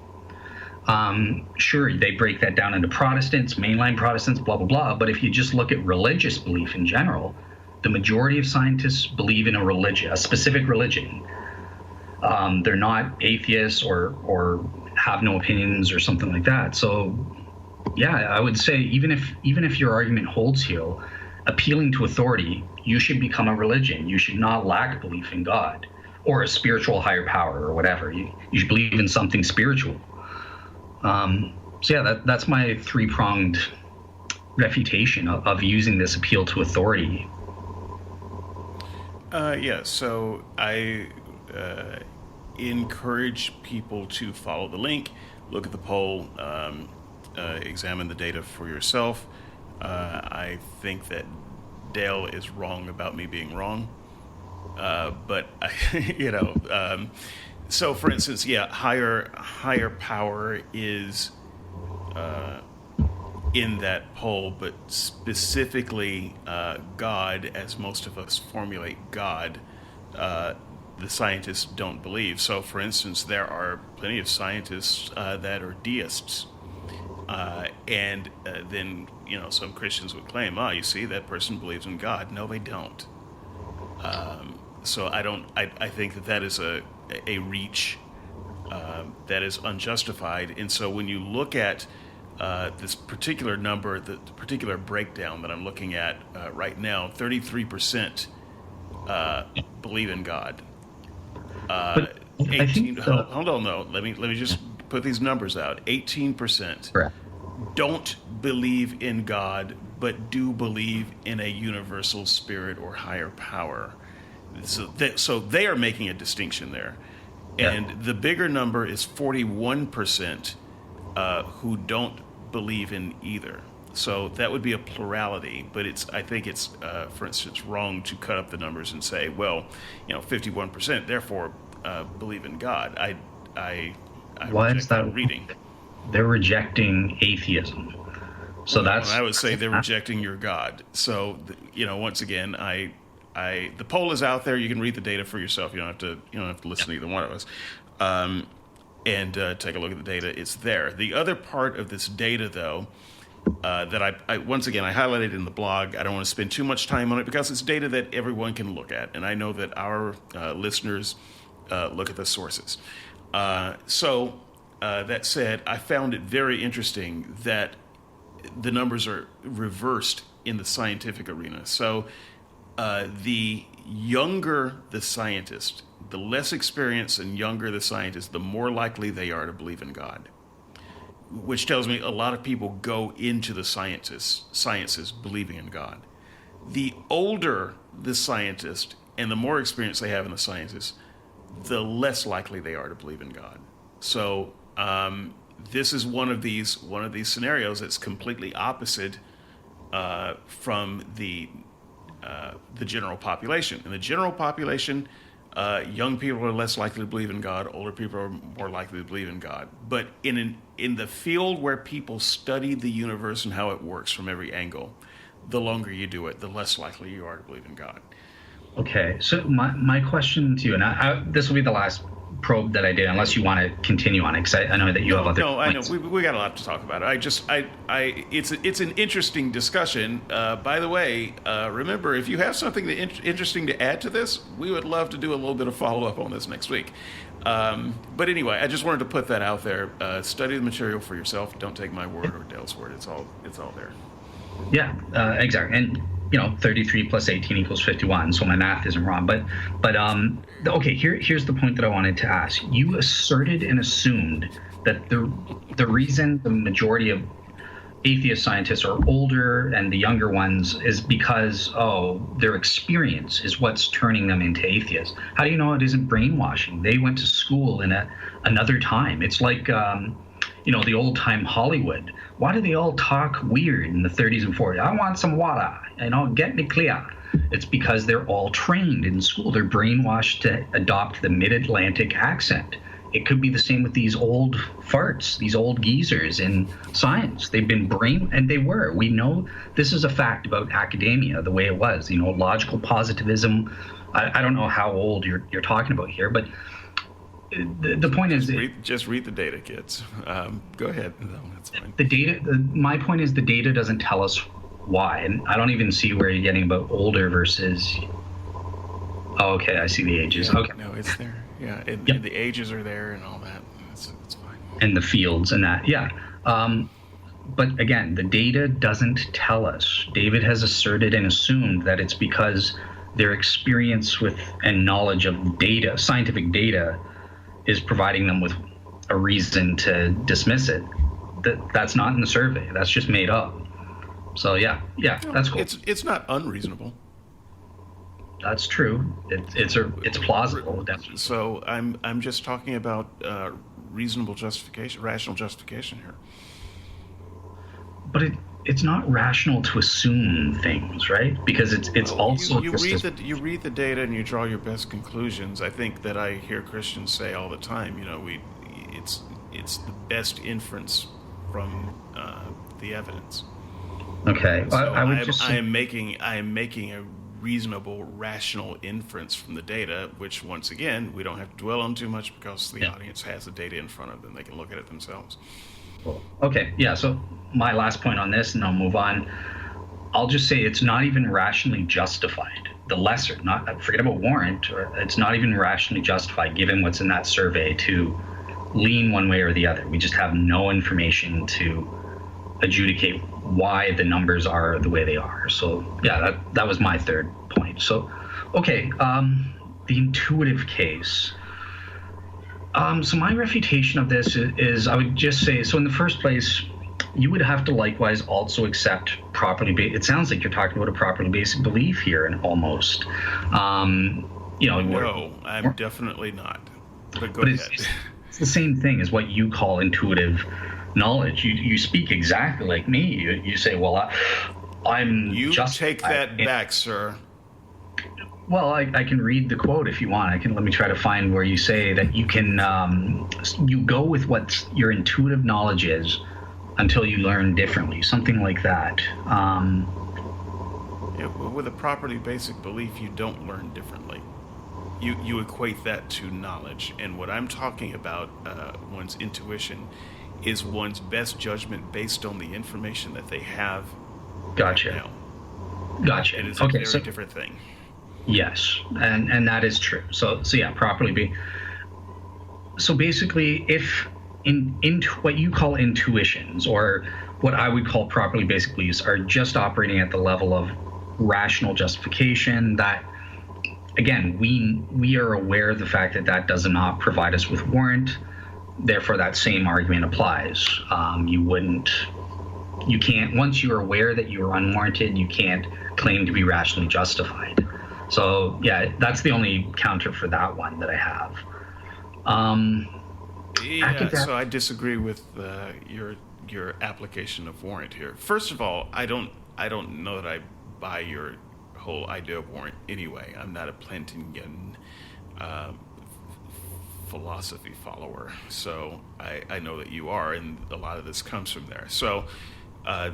Sure, they break that down into Protestants, mainline Protestants, blah, blah, blah. But if you just look at religious belief in general, the majority of scientists believe in a specific religion. They're not atheists or have no opinions or something like that. So, yeah, I would say even if your argument holds here, appealing to authority, you should become a religion. You should not lack belief in God or a spiritual higher power or whatever. You should believe in something spiritual. So yeah, that's my three-pronged refutation of using this appeal to authority. So I encourage people to follow the link. look at the poll, examine the data for yourself. I think that Dale is wrong about me being wrong, but so for instance, higher power is in that poll, but specifically God, as most of us formulate God, the scientists don't believe. So, for instance, there are plenty of scientists that are deists, and then some Christians would claim, "Oh, you see, that person believes in God." No, they don't. So I think that is a reach that is unjustified. And so when you look at this particular number, the particular breakdown that I'm looking at right now, 33% believe in God. 18. Hold on, no. Let me just put these numbers out. 18% don't believe in God, but do believe in a universal spirit or higher power. So they are making a distinction there. And the bigger number is 41% who don't believe in either. So that would be a plurality, but I think it's, for instance, wrong to cut up the numbers and say, well, 51% therefore believe in God. I Why reject is that reading? They're rejecting atheism. So I would say they're rejecting your God. So once again, the poll is out there. You can read the data for yourself. You don't have to listen to either one of us. And take a look at the data. It's there. The other part of this data, though, that I once again I highlighted in the blog. I don't want to spend too much time on it because it's data that everyone can look at, and I know that our listeners look at the sources. So that said, I found it very interesting that the numbers are reversed in the scientific arena. So the younger the scientist, the less experienced and younger the scientist, the more likely they are to believe in God. Which tells me a lot of people go into the sciences believing in God. The older the scientist and the more experience they have in the sciences, the less likely they are to believe in God. So this is one of these scenarios that's completely opposite from the general population. In the general population, young people are less likely to believe in God. Older people are more likely to believe in God. But in the field where people study the universe and how it works from every angle, the longer you do it, the less likely you are to believe in God. Okay, so my question to you, and this will be the last probe that I did, unless you want to continue on it, because I know that you have other points. I know we got a lot to talk about. It's an interesting discussion. By the way, remember, if you have something interesting to add to this, we would love to do a little bit of follow up on this next week. But anyway, I just wanted to put that out there. Study the material for yourself. Don't take my word or Dale's word. It's all there. Yeah, exactly. And 33 plus 18 equals 51. So my math isn't wrong. But okay, here's the point that I wanted to ask. You asserted and assumed that the reason the majority of atheist scientists are older and the younger ones is because their experience is what's turning them into atheists. How do you know it isn't brainwashing? They went to school in another time. It's like the old time Hollywood. Why do they all talk weird in the 30s and 40s? I want some water, get me clear. It's because they're all trained in school. They're brainwashed to adopt the mid-Atlantic accent. It could be the same with these old farts, these old geezers in science. They've been and they were. We know this is a fact about academia, the way it was. Logical positivism. I don't know how old you're talking about here, but the point is just read the data, kids. Go ahead. No, that's fine. The data. My point is the data doesn't tell us why, and I don't even see where you're getting about older versus. Oh, okay, I see the ages. Yeah, okay. No, it's there. Yeah, and the ages are there and all that. It's fine. And the fields and that, yeah. But again, the data doesn't tell us. David has asserted and assumed that it's because their experience with and knowledge of data, scientific data, is providing them with a reason to dismiss it. That's not in the survey. That's just made up. So yeah, that's cool. It's not unreasonable. That's true. It's plausible. Definitely. So I'm just talking about reasonable justification, rational justification here. But it's not rational to assume things, right? Because it's also you read the data and you draw your best conclusions. I think that I hear Christians say all the time, it's the best inference from the evidence. Okay, So I am making a reasonable, rational inference from the data, which once again we don't have to dwell on too much because the audience has the data in front of them; they can look at it themselves. Okay, yeah. So my last point on this, and I'll move on. I'll just say it's not even rationally justified. The lesser, forget about warrant, it's not even rationally justified given what's in that survey to lean one way or the other. We just have no information to adjudicate why the numbers are the way they are. So yeah, that was my third point. So, okay, the intuitive case. So my refutation of this is I would just say, so in the first place, you would have to likewise also accept it sounds like you're talking about a properly basic belief here, and almost. No, I'm definitely not. But go ahead. It's the same thing as what you call intuitive knowledge. You speak exactly like me. You say, well, I'm You just... take that back, sir. Well, I can read the quote if you want. Let me try to find where you say that you can, you go with what your intuitive knowledge is until you learn differently, something like that. With a properly basic belief, you don't learn differently. You equate that to knowledge. And what I'm talking about, one's intuition, is one's best judgment based on the information that they have. Gotcha. Right now. Gotcha. It is a very different thing. Yes, and that is true. So yeah, properly be. So basically, if into what you call intuitions, or what I would call properly basic beliefs, are just operating at the level of rational justification, that again, we are aware of the fact that does not provide us with warrant. Therefore, that same argument applies. You can't, once you're aware that you're unwarranted, you can't claim to be rationally justified. So yeah, that's the only counter for that one that I have. So I disagree with your application of warrant here. First of all, I don't know that I buy your whole idea of warrant anyway. I'm not a Plantingan philosophy follower, so I know that you are, and a lot of this comes from there. So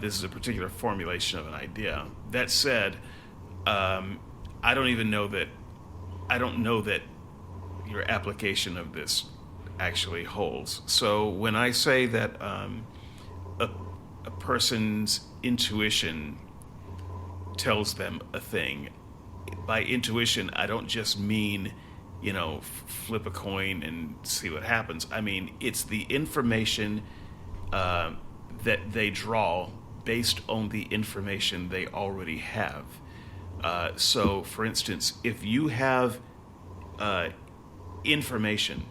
this is a particular formulation of an idea. That said, I don't know that your application of this actually holds. So when I say that a person's intuition tells them a thing, by intuition I don't just mean, flip a coin and see what happens. I mean, it's the information that they draw based on the information they already have. So, for instance, if you have information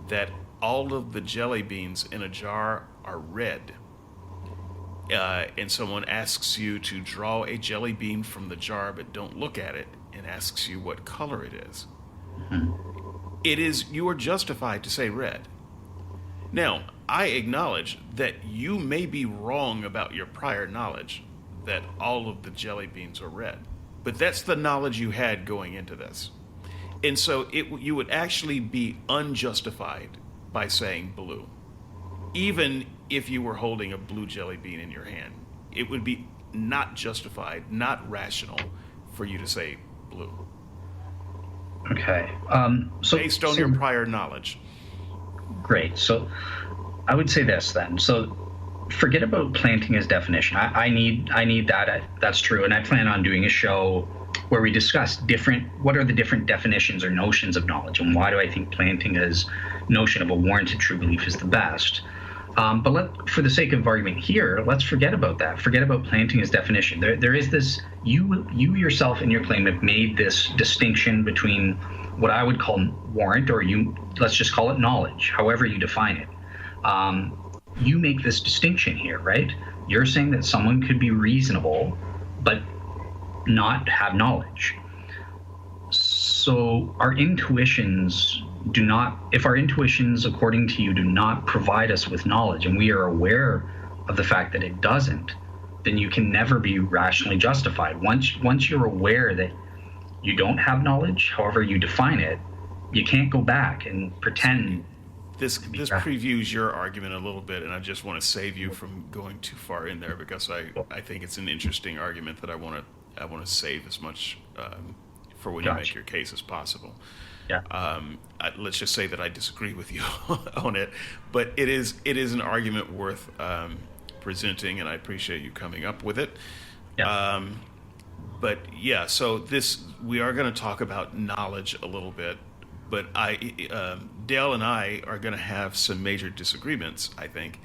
that all of the jelly beans in a jar are red, and someone asks you to draw a jelly bean from the jar but don't look at it, and asks you what color it is, you are justified to say red. Now, I acknowledge that you may be wrong about your prior knowledge that all of the jelly beans are red. But that's the knowledge you had going into this. And so you would actually be unjustified by saying blue. Even if you were holding a blue jelly bean in your hand, it would be not justified, not rational for you to say blue. Okay. Based on your prior knowledge. Great. So I would say this then. So forget about Plantinga's definition. I need that. That's true. And I plan on doing a show where we discuss what are the different definitions or notions of knowledge, and why do I think Plantinga's notion of a warranted true belief is the best. But for the sake of argument here, let's forget about that. Forget about Plantinga's definition. There is this, you yourself in your claim have made this distinction between what I would call warrant, or let's just call it knowledge, however you define it. You make this distinction here, right? You're saying that someone could be reasonable, but not have knowledge. So our intuitions if our intuitions, according to you, do not provide us with knowledge, and we are aware of the fact that it doesn't, then you can never be rationally justified. Once you're aware that you don't have knowledge, however you define it, you can't go back and pretend. This previews your argument a little bit, and I just want to save you from going too far in there, because I think it's an interesting argument that I want to save as much for when you make your case as possible. Yeah. Let's just say that I disagree with you on it, but it is an argument worth presenting, and I appreciate you coming up with it. Yeah. But yeah, so we are going to talk about knowledge a little bit, but Dale and I are going to have some major disagreements, I think,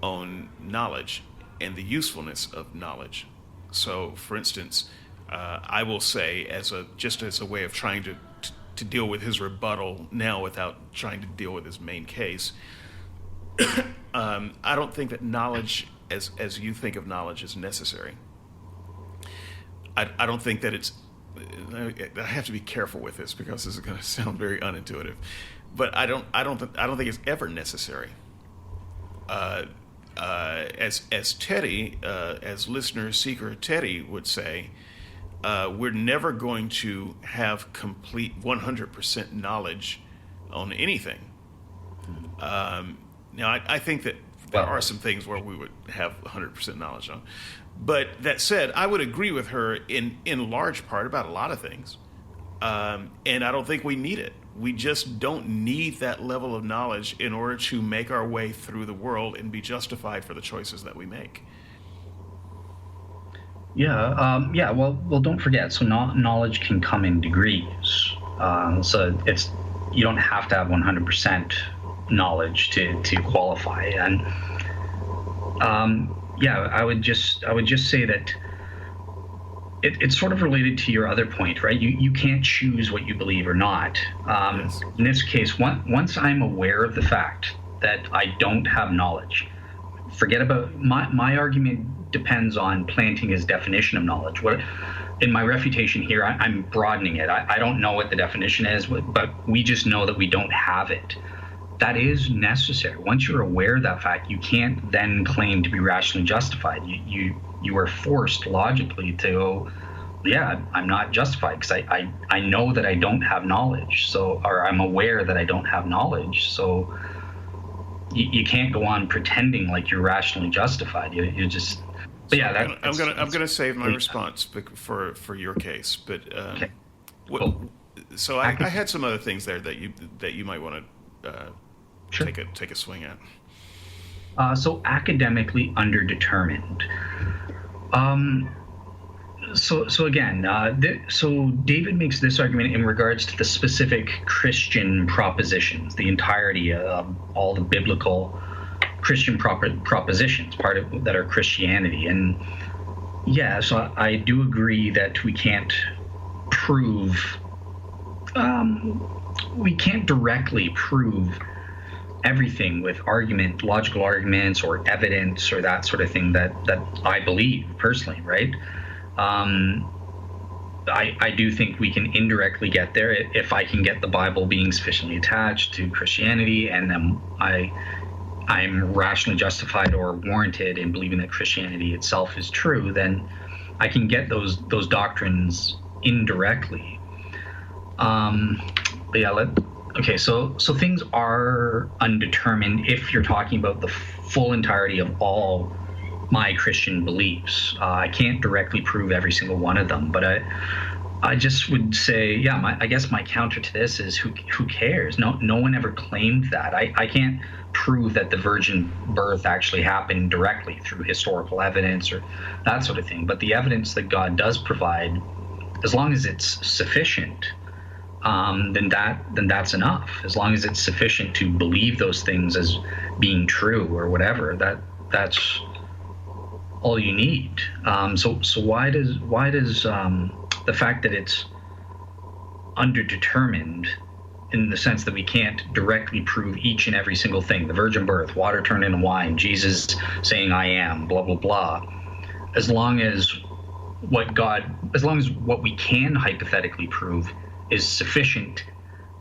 on knowledge and the usefulness of knowledge. So, for instance, I will say, just as a way of trying to deal with his rebuttal now without trying to deal with his main case, I don't think that knowledge, as you think of knowledge, is necessary. I don't think that it's. I have to be careful with this, because this is going to sound very unintuitive, but I don't think it's ever necessary. As Teddy, as listener seeker Teddy would say, we're never going to have complete 100% knowledge on anything. Now, I think that there are some things where we would have 100% knowledge on. But that said, I would agree with her in large part about a lot of things. And I don't think we need it. We just don't need that level of knowledge in order to make our way through the world and be justified for the choices that we make. Yeah. Well, don't forget. So knowledge can come in degrees. So you don't have to have 100% knowledge to qualify. And I would just say that it's sort of related to your other point, right? You can't choose what you believe or not. Yes. In this case, once I'm aware of the fact that I don't have knowledge, forget about my argument depends on Plantinga's definition of knowledge. In my refutation here, I'm broadening it. I don't know what the definition is, but we just know that we don't have it. That is necessary. Once you're aware of that fact, you can't then claim to be rationally justified. You are forced logically to go, yeah, I'm not justified because I know that I don't have knowledge. Or I'm aware that I don't have knowledge. So you can't go on pretending like you're rationally justified. You just. But yeah, I'm gonna save my response for your case. But okay. Cool. So I had some other things there that you might want to. Sure. Take a swing at. So academically underdetermined. So again, so David makes this argument in regards to the specific Christian propositions, the entirety of all the biblical Christian propositions, that are Christianity. And yeah, so I do agree that we can't directly prove everything with logical arguments or evidence or that sort of thing that I believe personally, right? I do think we can indirectly get there if I can get the Bible being sufficiently attached to Christianity, and then I'm rationally justified or warranted in believing that Christianity itself is true. Then I can get those doctrines indirectly. But yeah, okay, so things are undetermined if you're talking about the full entirety of all my Christian beliefs. I can't directly prove every single one of them, but I just would say, yeah, I guess my counter to this is who cares? No one ever claimed that. I can't prove that the virgin birth actually happened directly through historical evidence or that sort of thing, but the evidence that God does provide, as long as it's sufficient, then that's enough. As long as it's sufficient to believe those things as being true or whatever, that's all you need. So why does the fact that it's underdetermined, in the sense that we can't directly prove each and every single thing, the virgin birth, water turned into wine, Jesus saying I am, blah blah blah, as long as what we can hypothetically prove is sufficient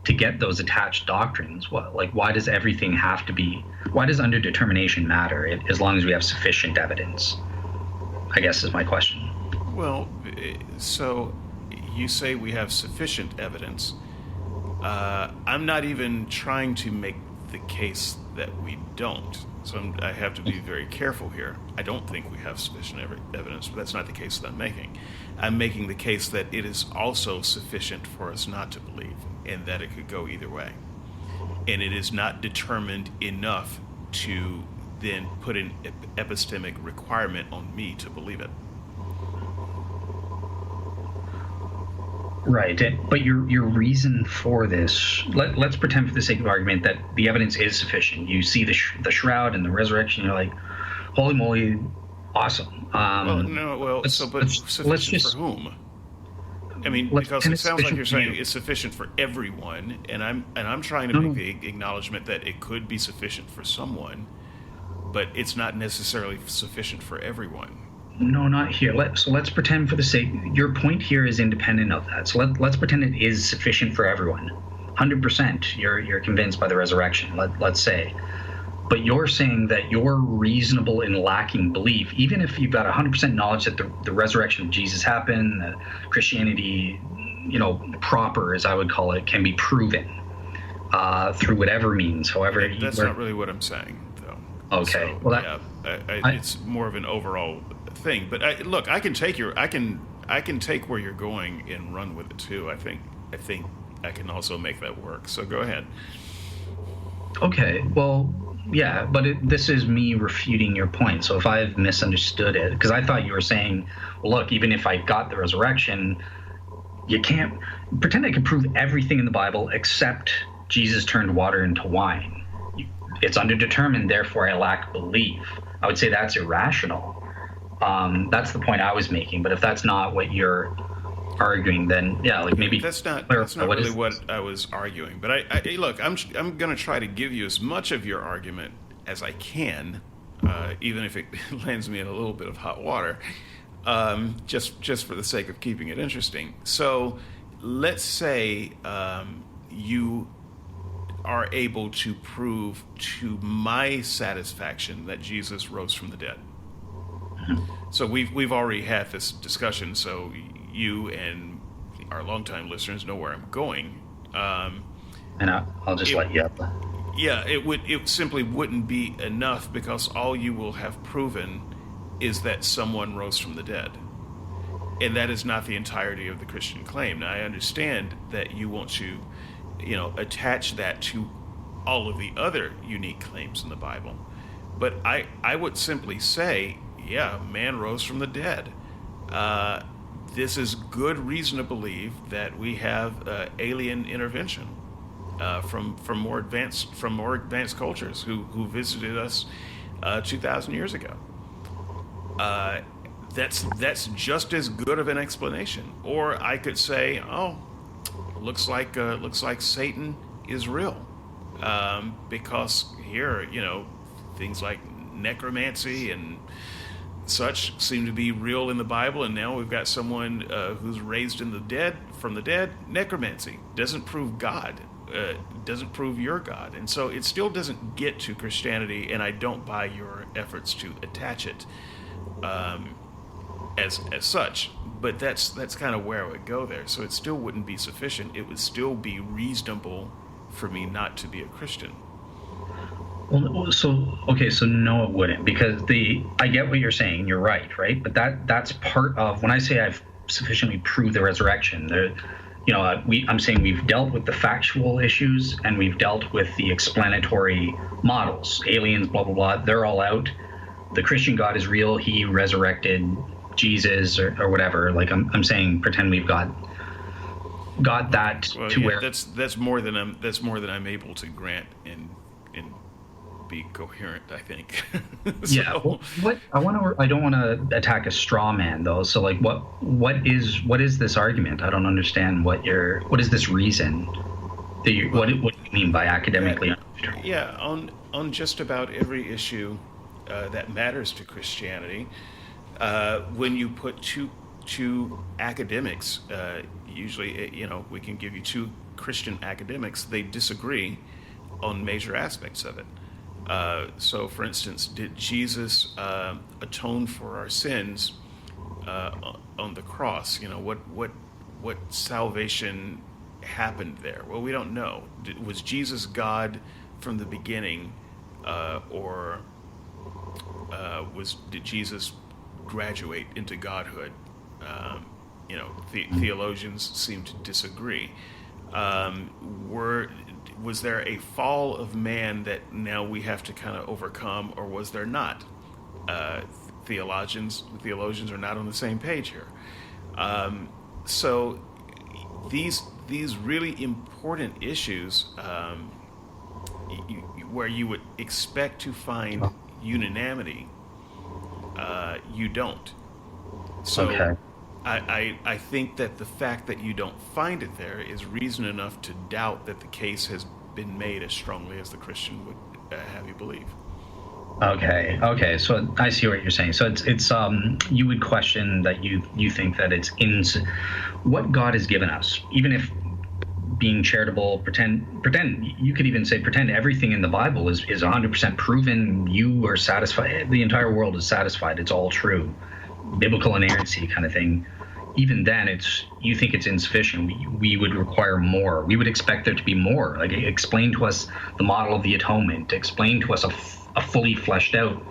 to get those attached doctrines? Why does everything have to be? Why does underdetermination matter as long as we have sufficient evidence? I guess is my question. Well, so you say we have sufficient evidence. I'm not even trying to make the case that we don't. So I have to be very careful here. I don't think we have sufficient evidence, but that's not the case that I'm making. I'm making the case that it is also sufficient for us not to believe, and that it could go either way. And it is not determined enough to then put an epistemic requirement on me to believe it. Right, but your reason for this, let's pretend for the sake of argument that the evidence is sufficient. You see the shroud and the resurrection, you're like, holy moly, awesome. Sufficient for whom? I mean, because it sounds like you're saying it's sufficient for everyone, and I'm trying to make the acknowledgement that it could be sufficient for someone, but it's not necessarily sufficient for everyone. No, not here. Let's pretend for the sake. Your point here is independent of that. So let's pretend it is sufficient for everyone. 100%. You're convinced by the resurrection. Let's say, but you're saying that you're reasonable in lacking belief, even if you've got 100% knowledge that the resurrection of Jesus happened, that Christianity, proper as I would call it, can be proven through whatever means. However, that's not really what I'm saying, though. Okay. So, it's more of an overall thing, but look, I can take where you're going and run with it too. I think I can also make that work. So go ahead. Okay. Well, yeah, but this is me refuting your point. So if I've misunderstood it, because I thought you were saying, well, look, even if I got the resurrection, you can't pretend I can prove everything in the Bible except Jesus turned water into wine. It's underdetermined, therefore I lack belief. I would say that's irrational. That's the point I was making. But if that's not what you're arguing, then yeah, maybe that's not really what I was arguing. But look, I'm going to try to give you as much of your argument as I can, even if it lands me in a little bit of hot water, just for the sake of keeping it interesting. So let's say you are able to prove to my satisfaction that Jesus rose from the dead. So we've already had this discussion, so you and our longtime listeners know where I'm going. And I'll just let you up. Yeah, it simply wouldn't be enough, because all you will have proven is that someone rose from the dead. And that is not the entirety of the Christian claim. Now, I understand that you want to, attach that to all of the other unique claims in the Bible. But I would simply say, yeah, man rose from the dead. This is good reason to believe that we have alien intervention from more advanced cultures who visited us 2,000 years ago. That's just as good of an explanation. Or I could say, looks like Satan is real, because here, things like necromancy and such seem to be real in the Bible, and now we've got someone who's raised from the dead. Necromancy doesn't prove God, doesn't prove your God, and so it still doesn't get to Christianity, and I don't buy your efforts to attach it as such. But that's kind of where I would go there. So it still wouldn't be sufficient. It would still be reasonable for me not to be a Christian. Well, so no, it wouldn't, because I get what you're saying. You're right? But that's part of when I say I've sufficiently proved the resurrection. I'm saying we've dealt with the factual issues and we've dealt with the explanatory models. Aliens, blah blah blah. They're all out. The Christian God is real. He resurrected Jesus or whatever. I'm saying, pretend we've got that to where that's more than I'm able to grant and be coherent, I think. So. Yeah. Well, I don't want to attack a straw man though. So what is this argument? I don't understand what is this reason that what do you mean by academically? Yeah, on just about every issue that matters to Christianity, when you put two academics, usually we can give you Christian academics, they disagree on major aspects of it. So, for instance, did Jesus atone for our sins on the cross? What salvation happened there? Well, we don't know. Was Jesus God from the beginning, or did Jesus graduate into godhood? Theologians seem to disagree. Was there a fall of man that now we have to kind of overcome, or was there not? Theologians are not on the same page here. So these really important issues, where you would expect to find unanimity, you don't. So Okay. I think that the fact that you don't find it there is reason enough to doubt that the case has been made as strongly as the Christian would have you believe. Okay. So I see what you're saying. So it's you would question that you think that it's what God has given us, even if being charitable, pretend you could even say pretend everything in the Bible is 100% proven. You are satisfied. The entire world is satisfied. It's all true. Biblical inerrancy kind of thing. Even then, you think it's insufficient. We would require more. We would expect there to be more. Like, explain to us the model of the atonement. Explain to us a fully fleshed out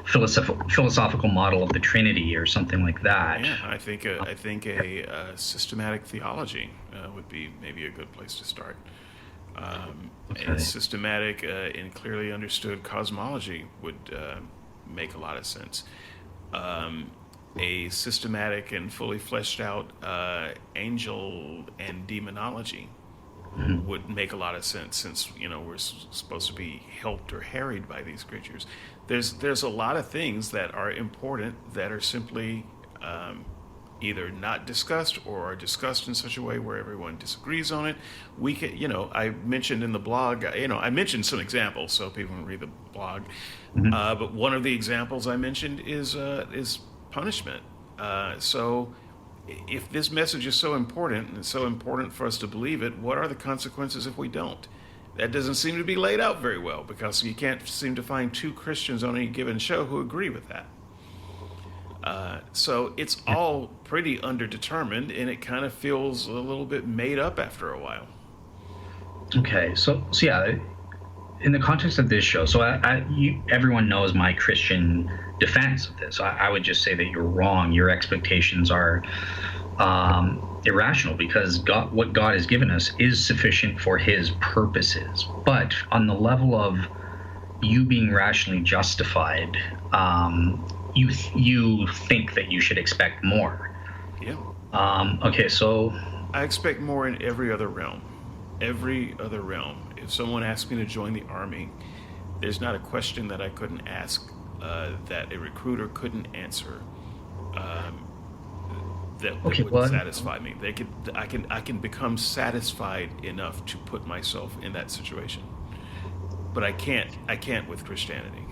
philosophical model of the Trinity or something like that. Yeah, I think a systematic theology would be maybe a good place to start. A systematic and clearly understood cosmology would make a lot of sense. A systematic and fully fleshed out angel and demonology would make a lot of sense, since we're supposed to be helped or harried by these creatures. There's a lot of things that are important that are simply either not discussed or are discussed in such a way where everyone disagrees on it. We can, I mentioned in the blog, I mentioned some examples so people can read the blog. But one of the examples I mentioned is punishment. So if this message is so important, and it's so important for us to believe it, what are the consequences if we don't? That doesn't seem to be laid out very well, because you can't seem to find two Christians on any given show who agree with that. So it's all pretty underdetermined, and it kind of feels a little bit made up after a while. Okay, so yeah, in the context of this show, so everyone knows my Christian defense of this. I would just say that you're wrong. Your expectations are irrational, because what God has given us is sufficient for His purposes. But on the level of you being rationally justified, you think that you should expect more. Yeah. Okay, so I expect more in every other realm. Every other realm. If someone asked me to join the army, there's not a question that I couldn't ask, that a recruiter couldn't answer, that would satisfy me. I can become satisfied enough to put myself in that situation, but I can't with Christianity.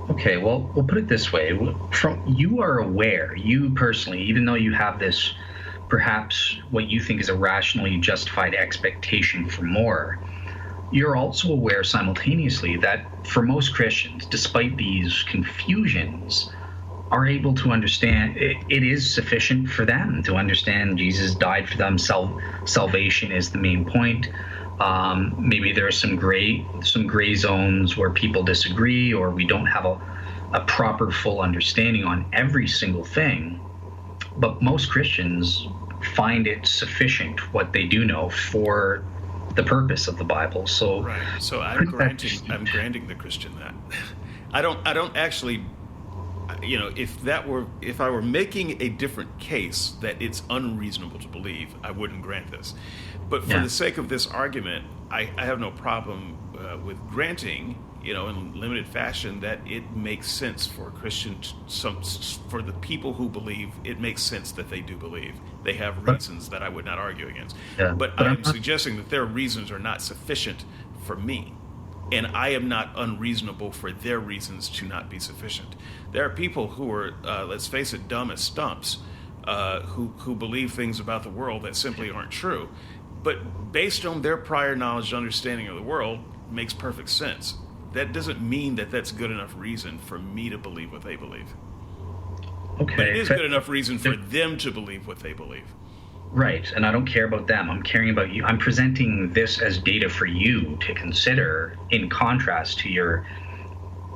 Okay, well, we'll put it this way. You are aware, you personally, even though you have this, perhaps what you think is a rationally justified expectation for more, you're also aware simultaneously that for most Christians, despite these confusions, are able to understand it is sufficient for them to understand Jesus died for them. Salvation is the main point. Maybe there are some gray zones where people disagree, or we don't have a proper full understanding on every single thing. But most Christians find it sufficient what they do know for the purpose of the Bible. So right. So I'm granting the Christian that. I don't actually, if I were making a different case that it's unreasonable to believe, I wouldn't grant this. But for the sake of this argument, I have no problem with granting, in limited fashion, that it makes sense for Christians, for the people who believe, it makes sense that they do believe. They have reasons that I would not argue against. Yeah, but I'm suggesting that their reasons are not sufficient for me. And I am not unreasonable for their reasons to not be sufficient. There are people who are, let's face it, dumb as stumps, who believe things about the world that simply aren't true. but based on their prior knowledge and understanding of the world, makes perfect sense. That doesn't mean that that's good enough reason for me to believe what they believe. Okay. But it is good enough reason for them to believe what they believe. Right, and I don't care about them. I'm caring about you. I'm presenting this as data for you to consider in contrast to your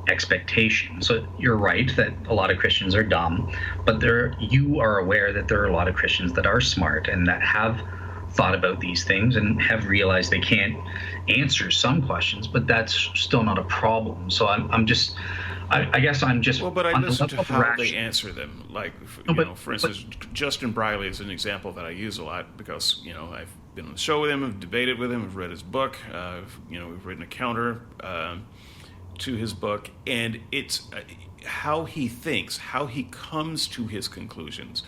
expectations. So you're right that a lot of Christians are dumb, but you are aware that there are a lot of Christians that are smart and that have thought about these things and have realized they can't answer some questions, but that's still not a problem. So I guess I'm just... Well, but I listen to how they answer them. Like, for instance, Justin Briley is an example that I use a lot because, I've been on the show with him, I've debated with him, I've read his book, we've written a counter to his book, and it's how he thinks, how he comes to his conclusions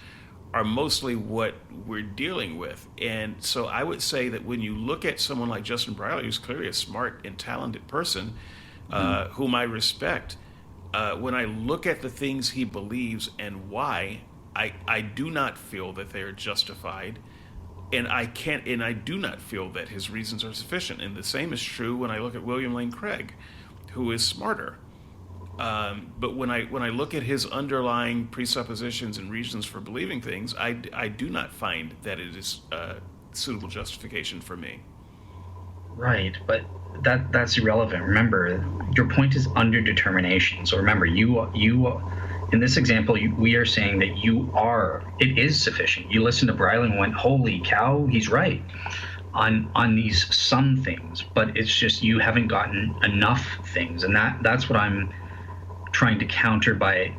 are mostly what we're dealing with. And so I would say that when you look at someone like Justin Briley, who's clearly a smart and talented person, whom I respect, when I look at the things he believes and why, I do not feel that they are justified, and I do not feel that his reasons are sufficient. And the same is true when I look at William Lane Craig, who is smarter. But when I look at his underlying presuppositions and reasons for believing things, I do not find that it is suitable justification for me. Right, but that's irrelevant. Remember, your point is underdetermination. So remember, you in this example, we are saying that it is sufficient. You listened to Briley and went, holy cow, he's right on these some things, but it's just you haven't gotten enough things, and that's what I'm trying to counter by,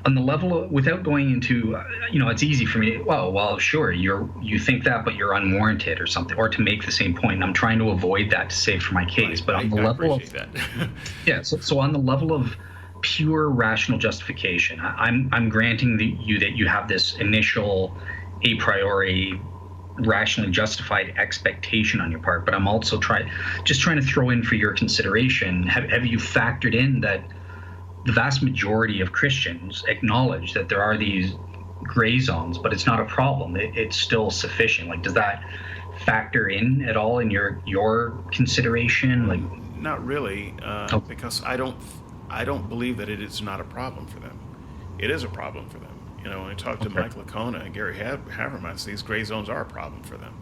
on the level of, without going into, it's easy for me. Well, sure, you think that, but you're unwarranted or something, or to make the same point. And I'm trying to avoid that to save for my case. But on the level of that, yeah. So on the level of pure rational justification, I'm granting you that you have this initial a priori rationally justified expectation on your part. But I'm also trying to throw in for your consideration. Have you factored in that the vast majority of Christians acknowledge that there are these gray zones, but it's not a problem. It's still sufficient. Like, does that factor in at all in your consideration? Like, not really, because I don't believe that it is not a problem for them. It is a problem for them. When I talk to Mike Lacona and Gary Habermas, these gray zones are a problem for them.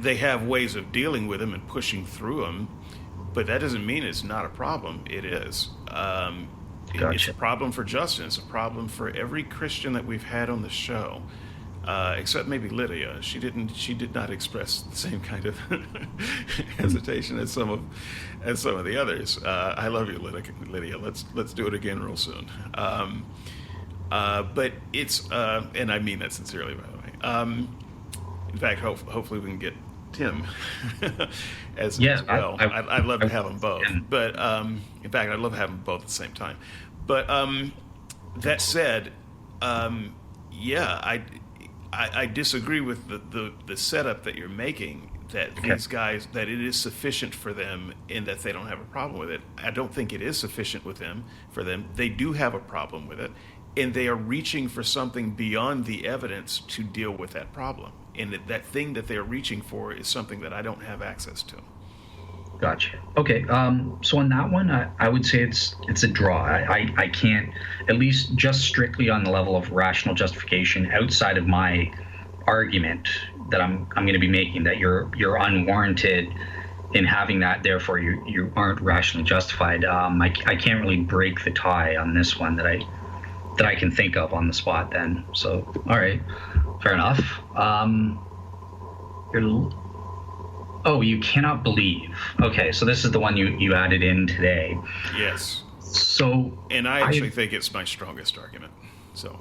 They have ways of dealing with them and pushing through them. But that doesn't mean it's not a problem. It is. Gotcha. It's a problem for Justin. It's a problem for every Christian that we've had on the show, except maybe Lydia. She did not express the same kind of hesitation as some of the others. I love you, Lydia. Let's do it again real soon. But it's and I mean that sincerely, by the way. In fact, hopefully we can get Tim as well. I'd love to have them both. But in fact, I'd love to have them both at the same time. But that said, I disagree with the setup that you're making, that these guys, that it is sufficient for them and that they don't have a problem with it. I don't think it is sufficient for them. They do have a problem with it, and they are reaching for something beyond the evidence to deal with that problem. And that thing that they're reaching for is something that I don't have access to. Gotcha. Okay. So on that one, I would say it's a draw. I can't, at least just strictly on the level of rational justification, outside of my argument that I'm going to be making, that you're unwarranted in having that, therefore you aren't rationally justified. I can't really break the tie on this one that I can think of on the spot then. So, all right. Fair enough. You cannot believe. Okay, so this is the one you added in today. Yes. So, and I actually think it's my strongest argument. So.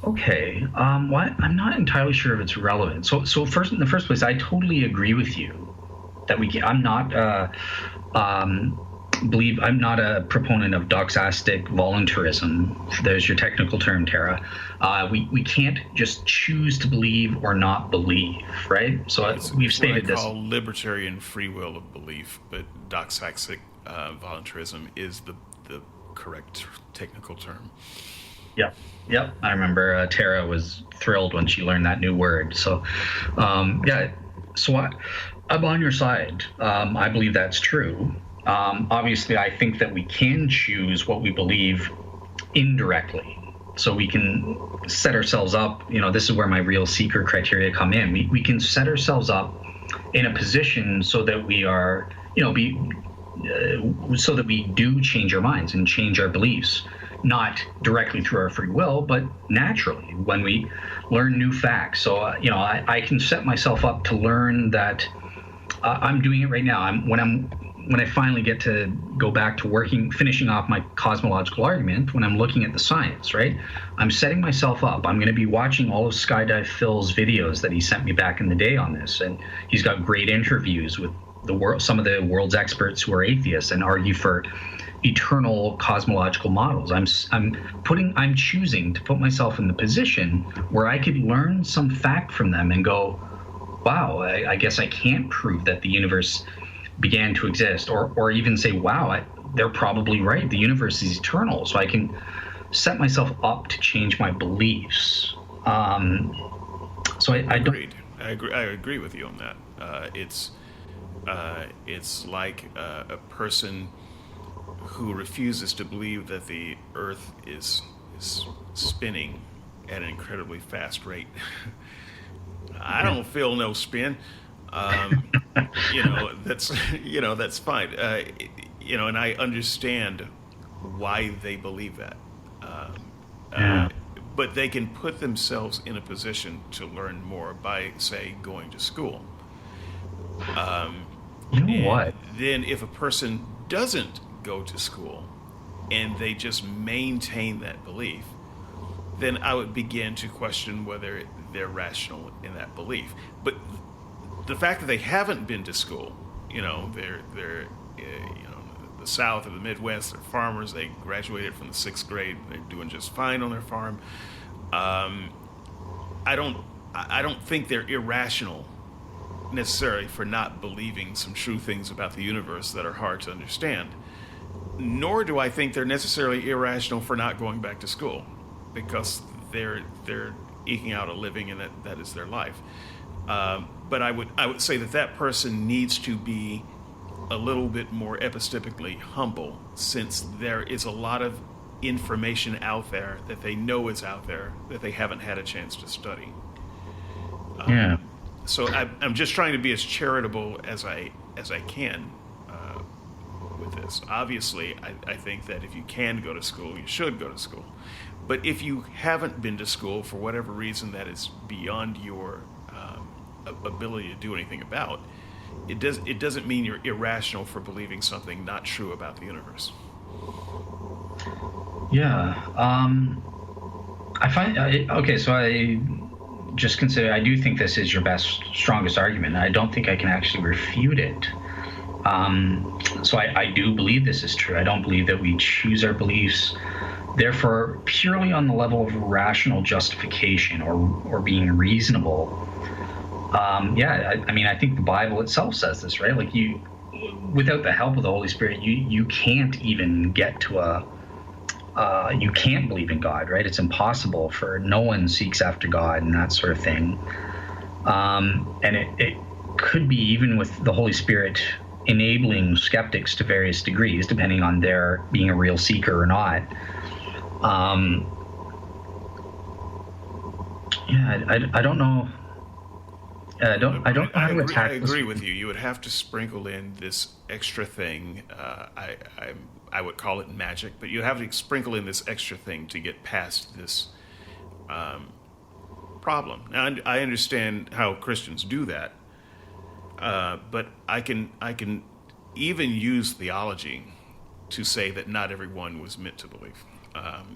Okay. I'm not entirely sure if it's relevant. So first, in the first place, I totally agree with you that I'm not a proponent of doxastic voluntarism. There's your technical term, Tara. We can't just choose to believe or not believe, right? So we've stated this. It's what I call libertarian free will of belief, but doxastic voluntarism is the correct technical term. Yep. Yep. I remember Tara was thrilled when she learned that new word. So, yeah. So I'm on your side. I believe that's true. Obviously, I think that we can choose what we believe indirectly. So we can set ourselves up. This is where my real seeker criteria come in. We can set ourselves up in a position so that we are, so that we do change our minds and change our beliefs, not directly through our free will, but naturally when we learn new facts. So, I can set myself up to learn that I'm doing it right now. When I finally get to go back to finishing off my cosmological argument, when I'm looking at the science, right? I'm setting myself up. I'm going to be watching all of Skydive Phil's videos that he sent me back in the day on this, and he's got great interviews with some of the world's experts who are atheists and argue for eternal cosmological models. I'm choosing to put myself in the position where I could learn some fact from them and go, wow, I guess I can't prove that the universe began to exist, or even say, wow, they're probably right. The universe is eternal. So I can set myself up to change my beliefs. So I don't. Agreed. I agree with you on that. It's like a person who refuses to believe that the Earth is spinning at an incredibly fast rate. I don't feel no spin. That's fine. And I understand why they believe that. But they can put themselves in a position to learn more by, say, going to school. What? Then if a person doesn't go to school and they just maintain that belief, then I would begin to question whether they're rational in that belief. But the fact that they haven't been to school, they're the South or the Midwest, they're farmers, they graduated from the 6th grade, they're doing just fine on their farm. I don't think they're irrational necessarily for not believing some true things about the universe that are hard to understand. Nor do I think they're necessarily irrational for not going back to school, because they're eking out a living and that is their life. But I would say that person needs to be a little bit more epistemically humble, since there is a lot of information out there that they know is out there that they haven't had a chance to study. So I'm just trying to be as charitable as I can with this. Obviously, I think that if you can go to school, you should go to school. But if you haven't been to school for whatever reason that is beyond your ability to do anything about, it doesn't mean you're irrational for believing something not true about the universe. I find okay. So I just consider. I do think this is your strongest argument. I don't think I can actually refute it. So I do believe this is true. I don't believe that we choose our beliefs. Therefore, purely on the level of rational justification or being reasonable. I think the Bible itself says this, right? Like without the help of the Holy Spirit, you can't even get to you can't believe in God, right? It's impossible, for no one seeks after God and that sort of thing. And it could be even with the Holy Spirit enabling skeptics to various degrees, depending on their being a real seeker or not. I don't know. I don't know how to attack this. I agree with you. You would have to sprinkle in this extra thing. I would call it magic, but you have to sprinkle in this extra thing to get past this problem. Now, I understand how Christians do that, but I can even use theology to say that not everyone was meant to believe,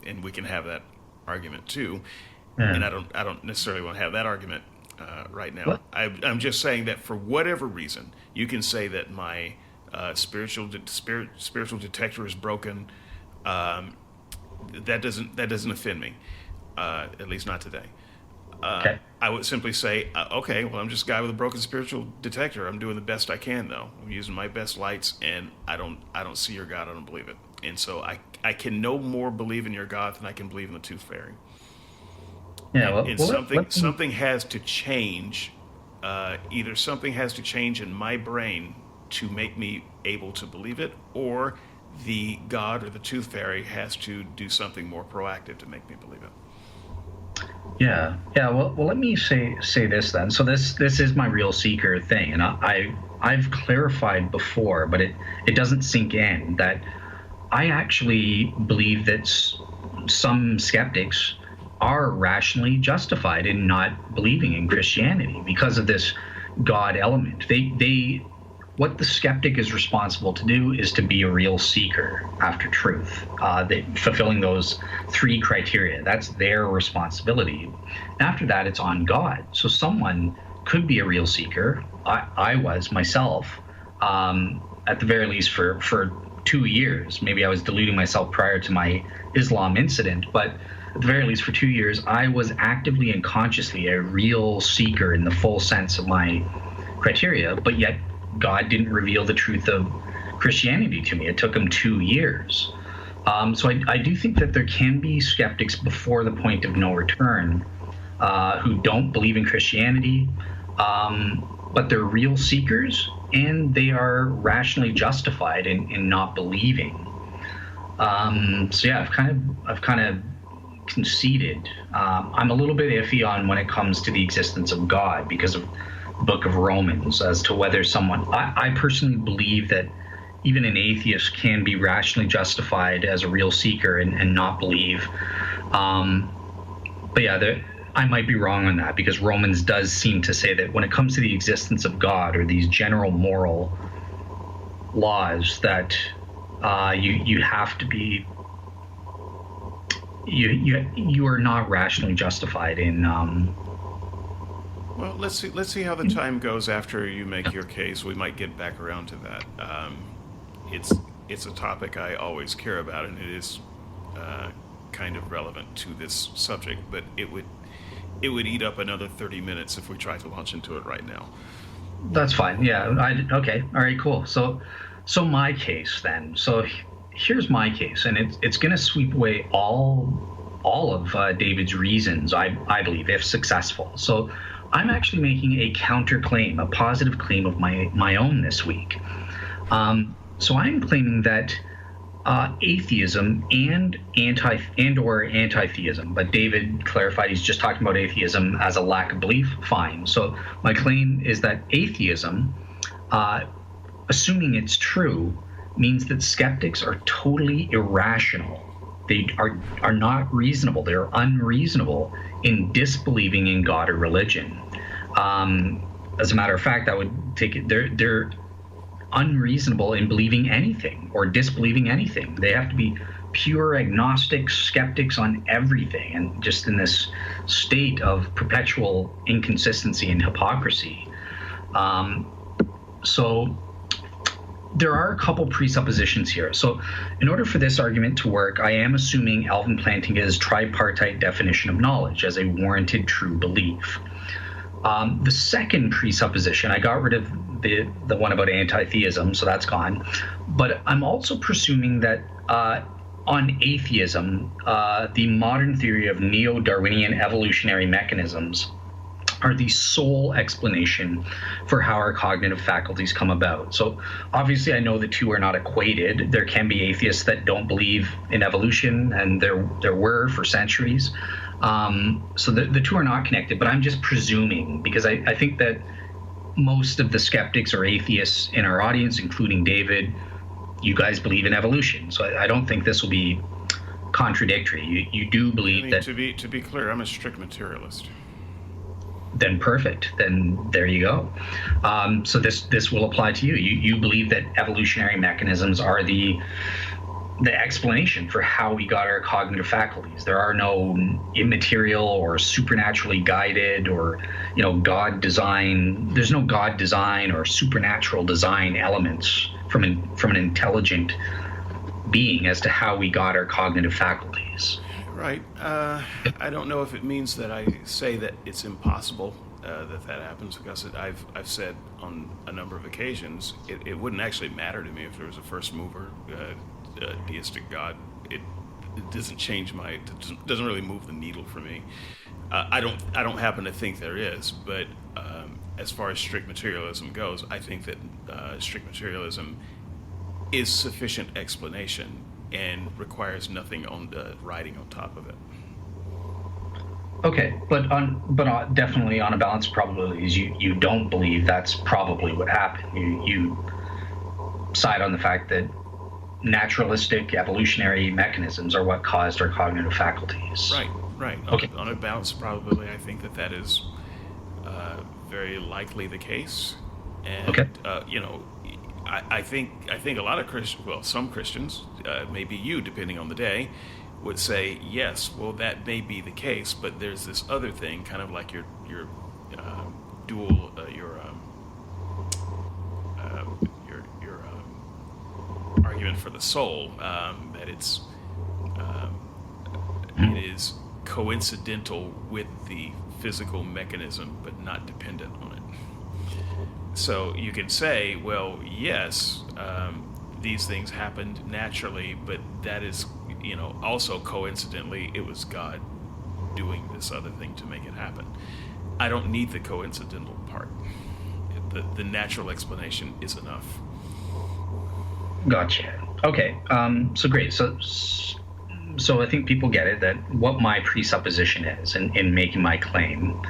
and we can have that argument too. And I don't necessarily want to have that argument right now. I'm just saying that for whatever reason, you can say that my spiritual detector is broken. That doesn't offend me, at least not today. Okay. I would simply say, okay, well, I'm just a guy with a broken spiritual detector. I'm doing the best I can, though. I'm using my best lights, and I don't see your God. I don't believe it. And so I can no more believe in your God than I can believe in the tooth fairy. Yeah, well, And something has to change. Either something has to change in my brain to make me able to believe it, or the God or the tooth fairy has to do something more proactive to make me believe it. Yeah. Well, let me say this then. So this is my real seeker thing, and I've clarified before, but it doesn't sink in that I actually believe that some skeptics are rationally justified in not believing in Christianity because of this God element. What the skeptic is responsible to do is to be a real seeker after truth, fulfilling those 3 criteria. That's their responsibility. After that, it's on God. So someone could be a real seeker. I was myself, at the very least for 2 years. Maybe I was deluding myself prior to my Islam incident, but at the very least for 2 years, I was actively and consciously a real seeker in the full sense of my criteria, but yet God didn't reveal the truth of Christianity to me. It took him 2 years. So I do think that there can be skeptics before the point of no return who don't believe in Christianity, but they're real seekers and they are rationally justified in not believing. So yeah, I've kind of conceded. I'm a little bit iffy on when it comes to the existence of God because of Book of Romans as to whether someone I personally believe that even an atheist can be rationally justified as a real seeker and not believe, but yeah, I might be wrong on that because Romans does seem to say that when it comes to the existence of God or these general moral laws that you have to be you are not rationally justified in Well, let's see how the time goes after you make your case. We might get back around to that. It's a topic I always care about, and it is kind of relevant to this subject. But it would eat up another 30 minutes if we tried to launch into it right now. That's fine. Yeah. Okay. All right. Cool. So my case then. So here's my case, and it's going to sweep away all of David's reasons. I believe, if successful. So I'm actually making a counterclaim, a positive claim of my own this week. So I'm claiming that atheism and or anti-theism, but David clarified he's just talking about atheism as a lack of belief. Fine. So my claim is that atheism, assuming it's true, means that skeptics are totally irrational. They are not reasonable. They're unreasonable in disbelieving in God or religion. As a matter of fact, I would take it. They're unreasonable in believing anything or disbelieving anything. They have to be pure agnostic skeptics on everything, and just in this state of perpetual inconsistency and hypocrisy. So there are a couple presuppositions here. So in order for this argument to work, I am assuming Alvin Plantinga's tripartite definition of knowledge as a warranted true belief. The second presupposition, I got rid of the one about anti-theism, so that's gone. But I'm also presuming that on atheism, the modern theory of neo-Darwinian evolutionary mechanisms are the sole explanation for how our cognitive faculties come about. So obviously I know the two are not equated. There can be atheists that don't believe in evolution, and there were for centuries. So the two are not connected, but I'm just presuming, because I think that most of the skeptics or atheists in our audience, including David, you guys believe in evolution. So I don't think this will be contradictory. You do believe that... To be clear, I'm a strict materialist. Then perfect. Then there you go. So this will apply to you. You believe that evolutionary mechanisms are the explanation for how we got our cognitive faculties. There are no immaterial or supernaturally guided or God design. There's no God design or supernatural design elements from an intelligent being as to how we got our cognitive faculties. Right. I don't know if it means that I say that it's impossible that happens, because I've said on a number of occasions it wouldn't actually matter to me if there was a first mover deistic God, it doesn't change it doesn't really move the needle for me. I don't happen to think there is, but as far as strict materialism goes, I think that strict materialism is sufficient explanation and requires nothing on the writing on top of it. Okay, but definitely on a balance of probabilities, you don't believe that's probably what happened. You side on the fact that naturalistic evolutionary mechanisms are what caused our cognitive faculties. Right. Okay. On a balance of probability, I think that is very likely the case. And okay. I think a lot of some Christians, maybe you, depending on the day, would say yes. Well, that may be the case, but there's this other thing, kind of like your dual argument for the soul, that it is coincidental with the physical mechanism, but not dependent on it. So you can say, well, yes, these things happened naturally, but that is, also coincidentally, it was God doing this other thing to make it happen. I don't need the coincidental part. The natural explanation is enough. Gotcha. Okay. So great. So I think people get it, that what my presupposition is in making my claim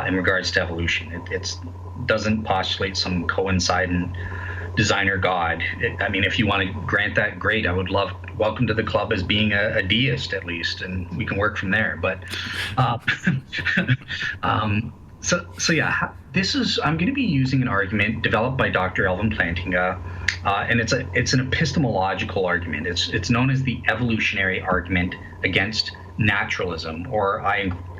in regards to evolution. It doesn't postulate some coincident designer God. If you want to grant that, great. I would love welcome to the club as being a deist, at least, and we can work from there. But so yeah, I'm going to be using an argument developed by Dr. Alvin Plantinga, and it's an epistemological argument. It's known as the Evolutionary Argument against Naturalism, or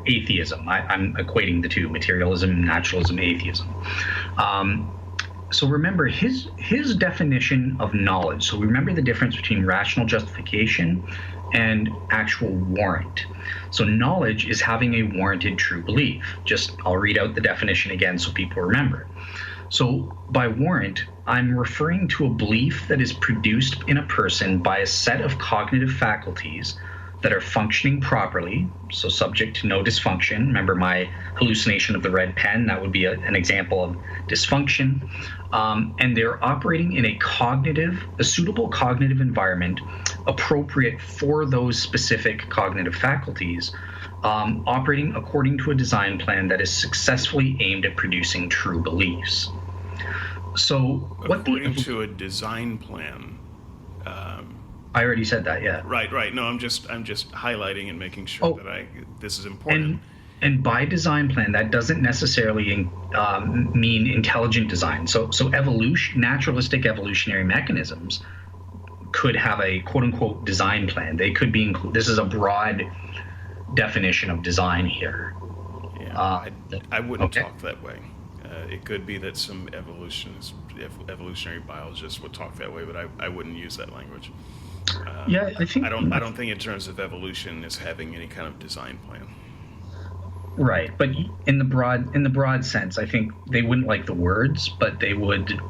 Atheism. I'm equating the two: materialism, naturalism, atheism. So remember his definition of knowledge. So remember the difference between rational justification and actual warrant. So knowledge is having a warranted true belief. I'll read out the definition again so people remember. So by warrant, I'm referring to a belief that is produced in a person by a set of cognitive faculties that are functioning properly, so subject to no dysfunction. Remember my hallucination of the red pen? That would be an example of dysfunction. And they're operating in a suitable cognitive environment appropriate for those specific cognitive faculties, operating according to a design plan that is successfully aimed at producing true beliefs. So according to a design plan. I already said that, yeah. Right. No, I'm just highlighting and making sure that this is important. And by design plan, that doesn't necessarily mean intelligent design. So naturalistic evolutionary mechanisms could have a quote unquote design plan. They could be this is a broad definition of design here. Yeah, I wouldn't talk that way. It could be that some evolutionary biologists would talk that way, but I wouldn't use that language. I think I don't think in terms of evolution as having any kind of design plan. Right, but in the broad sense, I think they wouldn't like the words, but they would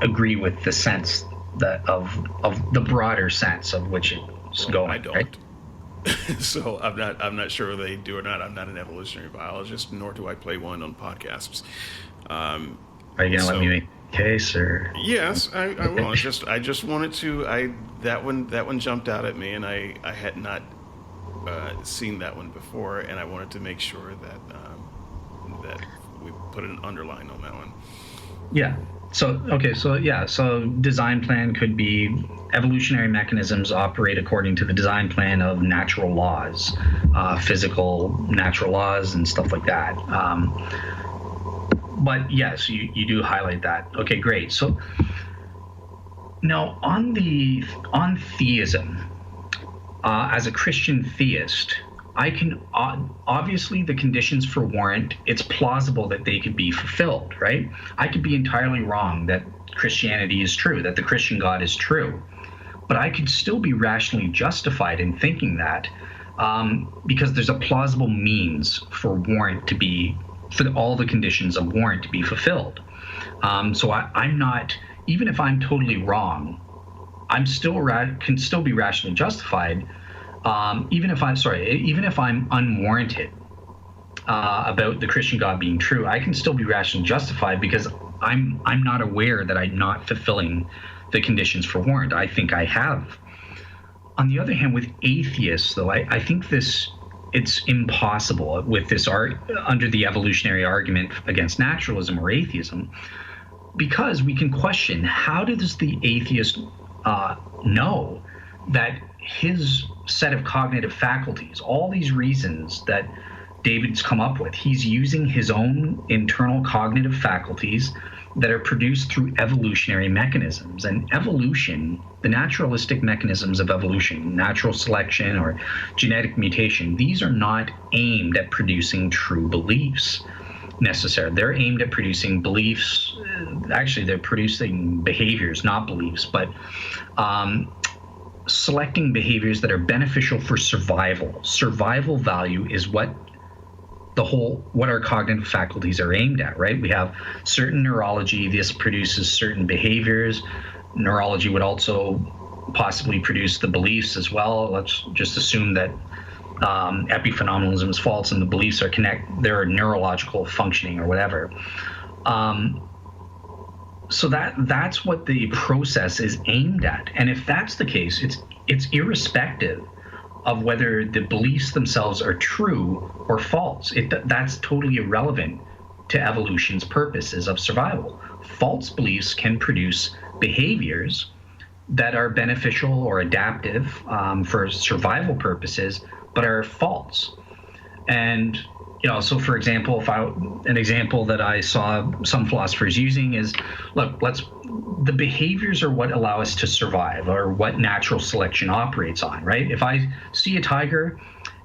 agree with the sense of the broader sense of which it's going. I don't. Right? So I'm not sure whether they do or not. I'm not an evolutionary biologist, nor do I play one on podcasts. Are you gonna let me make a case, or? Yes, I will. I just wanted to. That one jumped out at me, and I had not seen that one before, and I wanted to make sure that we put an underline on that one. Yeah. So design plan could be evolutionary mechanisms operate according to the design plan of natural laws, physical natural laws and stuff like that. But yes, you do highlight that. Okay, great. So now on theism, as a Christian theist, I can obviously the conditions for warrant, it's plausible that they could be fulfilled, right? I could be entirely wrong that Christianity is true, that the Christian God is true, but I could still be rationally justified in thinking that because there's a plausible means for all the conditions of warrant to be fulfilled. So I'm not, even if I'm totally wrong, can still be rationally justified, even if I'm unwarranted about the Christian God being true. I can still be rationally justified because I'm not aware that I'm not fulfilling the conditions for warrant. I think I have. On the other hand, with atheists, though, I think it's impossible with this under the evolutionary argument against naturalism or atheism, because we can question, how does the atheist know that his set of cognitive faculties, all these reasons that David's come up with, he's using his own internal cognitive faculties that are produced through evolutionary mechanisms. And evolution, the naturalistic mechanisms of evolution, natural selection or genetic mutation, these are not aimed at producing true beliefs necessarily. They're aimed at producing beliefs. Actually, they're producing behaviors, not beliefs, but selecting behaviors that are beneficial for survival. Survival value is what our cognitive faculties are aimed at, right? We have certain neurology. This produces certain behaviors. Neurology would also possibly produce the beliefs as well. Let's just assume that epiphenomenalism is false and the beliefs are they're neurological functioning or whatever. So that's what the process is aimed at. And if that's the case, it's irrespective of whether the beliefs themselves are true or false. That's totally irrelevant to evolution's purposes of survival. False beliefs can produce behaviors that are beneficial or adaptive for survival purposes, but are false. And so for example, an example that I saw some philosophers using is, look, the behaviors are what allow us to survive, or what natural selection operates on, right? If I see a tiger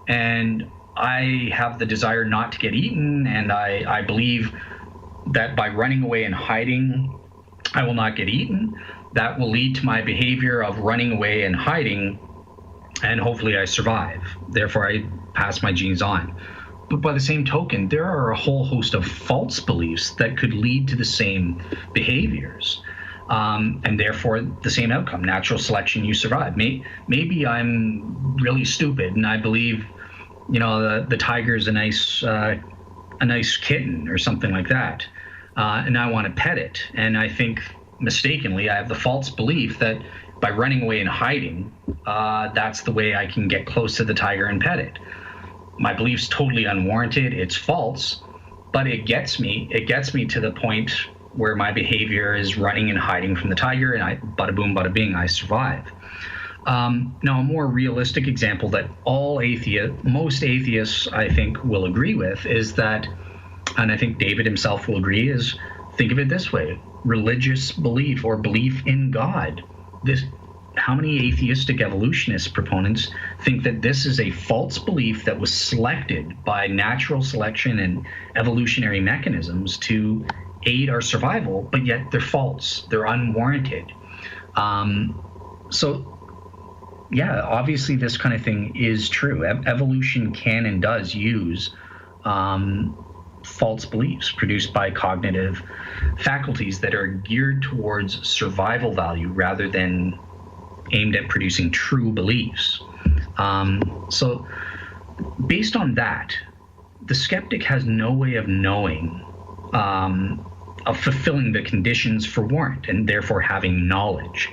and I have the desire not to get eaten, and I believe that by running away and hiding, I will not get eaten, that will lead to my behavior of running away and hiding, and hopefully I survive. Therefore, I pass my genes on. But by the same token, there are a whole host of false beliefs that could lead to the same behaviors, and therefore the same outcome. Natural selection, you survive. Maybe I'm really stupid and I believe, the tiger is a nice kitten or something like that, and I want to pet it. And I think mistakenly I have the false belief that by running away and hiding, that's the way I can get close to the tiger and pet it. My belief's totally unwarranted. It's false, but it gets me to the point where my behavior is running and hiding from the tiger, and bada boom, bada bing, I survive. Now, a more realistic example that most atheists, I think, will agree with is that, and I think David himself will agree, is, think of it this way: religious belief or belief in God. How many atheistic evolutionist proponents think that this is a false belief that was selected by natural selection and evolutionary mechanisms to aid our survival, but yet they're false, they're unwarranted? So yeah, obviously this kind of thing is true. Evolution can and does use false beliefs produced by cognitive faculties that are geared towards survival value rather than aimed at producing true beliefs. So based on that, the skeptic has no way of knowing, of fulfilling the conditions for warrant and therefore having knowledge.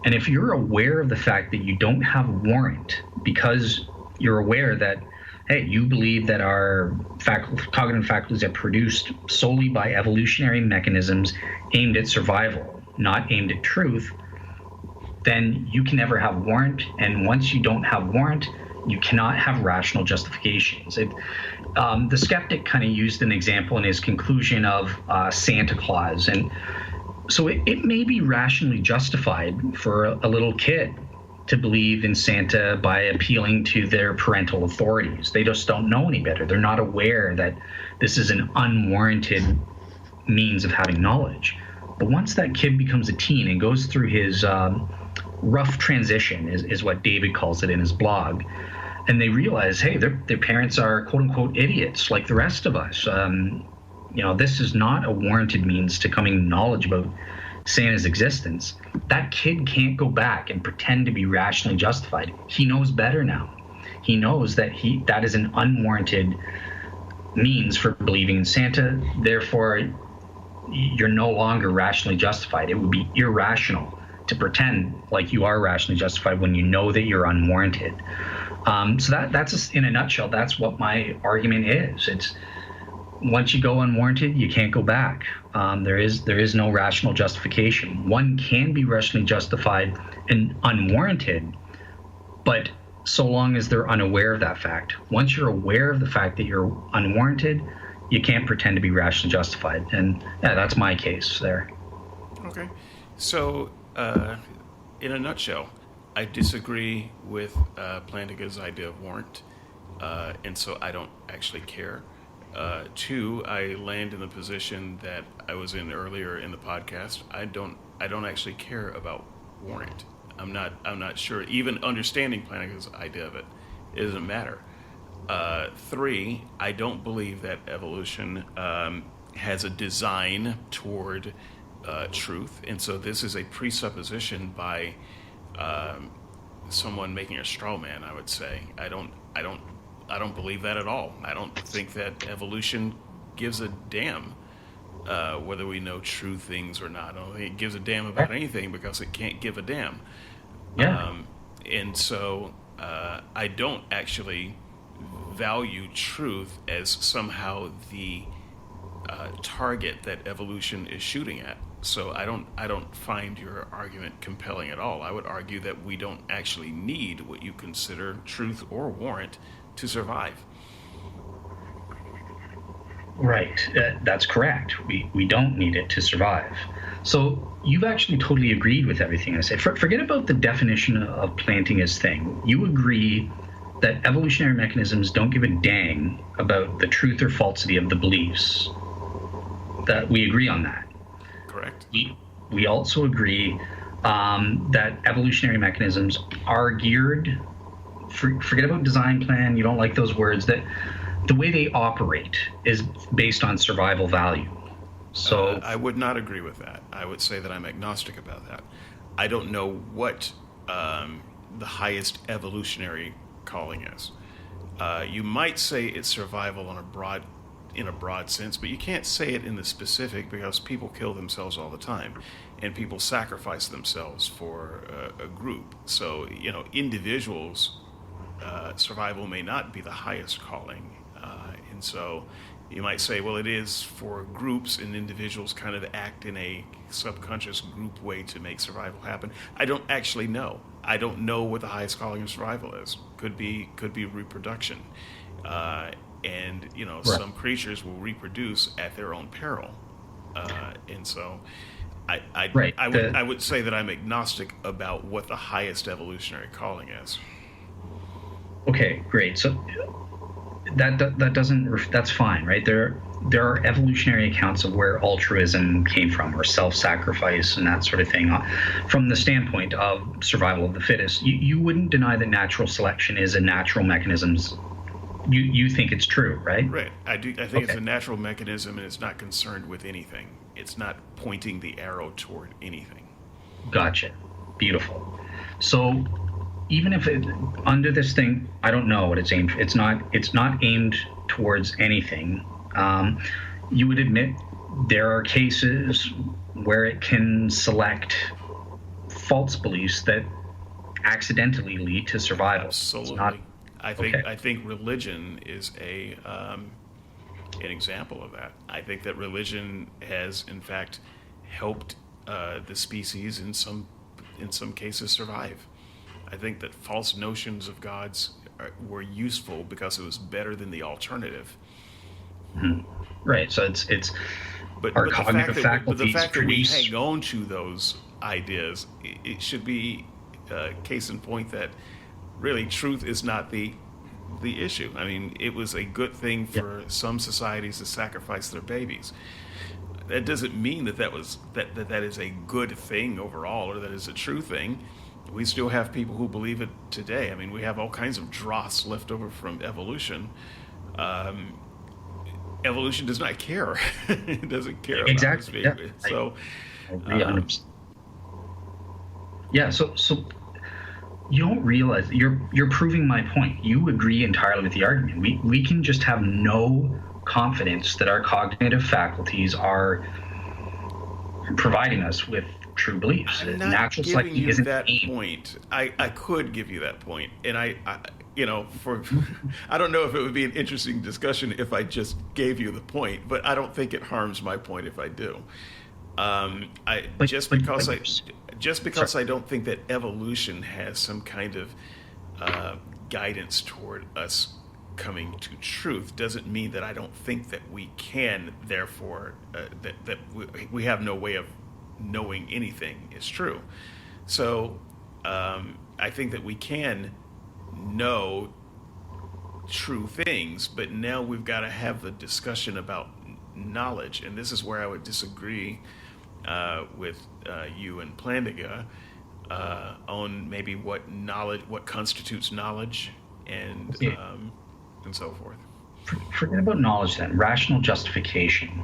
And if you're aware of the fact that you don't have warrant because you're aware that, hey, you believe that our cognitive faculties are produced solely by evolutionary mechanisms aimed at survival, not aimed at truth, then you can never have warrant. And once you don't have warrant, you cannot have rational justifications. The skeptic kind of used an example in his conclusion of Santa Claus. And so it may be rationally justified for a little kid to believe in Santa by appealing to their parental authorities. They just don't know any better. They're not aware that this is an unwarranted means of having knowledge. But once that kid becomes a teen and goes through his rough transition, is what David calls it in his blog, and they realize, hey, their parents are quote unquote idiots like the rest of us. This is not a warranted means to coming to knowledge about say in his existence, that kid can't go back and pretend to be rationally justified. He knows better now. He knows that that is an unwarranted means for believing in Santa. Therefore, you're no longer rationally justified. It would be irrational to pretend like you are rationally justified when you know that you're unwarranted. So that's in a nutshell. That's what my argument is. It's once you go unwarranted, you can't go back. There is no rational justification. One can be rationally justified and unwarranted, but so long as they're unaware of that fact. Once you're aware of the fact that you're unwarranted, you can't pretend to be rationally justified. And yeah, that's my case there. Okay. So, in a nutshell, I disagree with Plantinga's idea of warrant, and so I don't actually care. Two, I land in the position that I was in earlier in the podcast. I don't actually care about warrant. I'm not sure. Even understanding Plantinga's idea of it doesn't matter. Three, I don't believe that evolution has a design toward truth, and so this is a presupposition by someone making a straw man. I would say I don't believe that at all. I don't think that evolution gives a damn whether we know true things or not. I don't think it gives a damn about anything because it can't give a damn. Yeah. And so I don't actually value truth as somehow the target that evolution is shooting at. So I don't find your argument compelling at all. I would argue that we don't actually need what you consider truth or warrant to survive. Right, that's correct. We don't need it to survive. So you've actually totally agreed with everything I said. Forget about the definition of Plantinga's thing. You agree that evolutionary mechanisms don't give a dang about the truth or falsity of the beliefs. That we agree on that. Correct. We also agree that evolutionary mechanisms are geared. Forget about design plan. You don't like those words. That the way they operate is based on survival value. So I would not agree with that. I would say that I'm agnostic about that. I don't know what the highest evolutionary calling is. You might say it's survival in a broad sense, but you can't say it in the specific because people kill themselves all the time, and people sacrifice themselves for a group. So individuals' survival may not be the highest calling, and so you might say, well, it is for groups, and individuals kind of act in a subconscious group way to make survival happen. I don't actually know. I don't know what the highest calling of survival is. Could be reproduction, and right. Some creatures will reproduce at their own peril, and so I would say that I'm agnostic about what the highest evolutionary calling is. Okay, great. So that's fine, right? There are evolutionary accounts of where altruism came from, or self-sacrifice and that sort of thing, from the standpoint of survival of the fittest. You wouldn't deny that natural selection is a natural mechanism. You think it's true, right? Right. I do. I think It's a natural mechanism, and it's not concerned with anything. It's not pointing the arrow toward anything. Gotcha. Beautiful. So even if under this thing, I don't know what it's aimed for. It's not aimed towards anything. You would admit there are cases where it can select false beliefs that accidentally lead to survival. Absolutely. I think religion is an example of that. I think that religion has, in fact, helped the species in some cases survive. I think that false notions of gods were useful because it was better than the alternative. Right. So it's but the fact that we hang on to those ideas, it should be case in point that really truth is not the issue. I mean, it was a good thing for some societies to sacrifice their babies. That doesn't mean that is a good thing overall, or that is a true thing. We still have people who believe it today. I mean, we have all kinds of dross left over from evolution. Evolution does not care. It doesn't care exactly. about this. So I agree 100%. Yeah, so you don't realize you're proving my point. You agree entirely with the argument. We can just have no confidence that our cognitive faculties are providing us with true beliefs. I'm not giving you that point. I could give you that point, and I I don't know if it would be an interesting discussion if I just gave you the point, but I don't think it harms my point if I do. Just because I don't think that evolution has some kind of guidance toward us coming to truth doesn't mean that I don't think that we can, therefore, that we have no way of knowing anything is true. So I think that we can know true things, but now we've got to have the discussion about knowledge, and this is where I would disagree with you and Plantinga on maybe what constitutes knowledge, and so forth. Forget about knowledge then. Rational justification.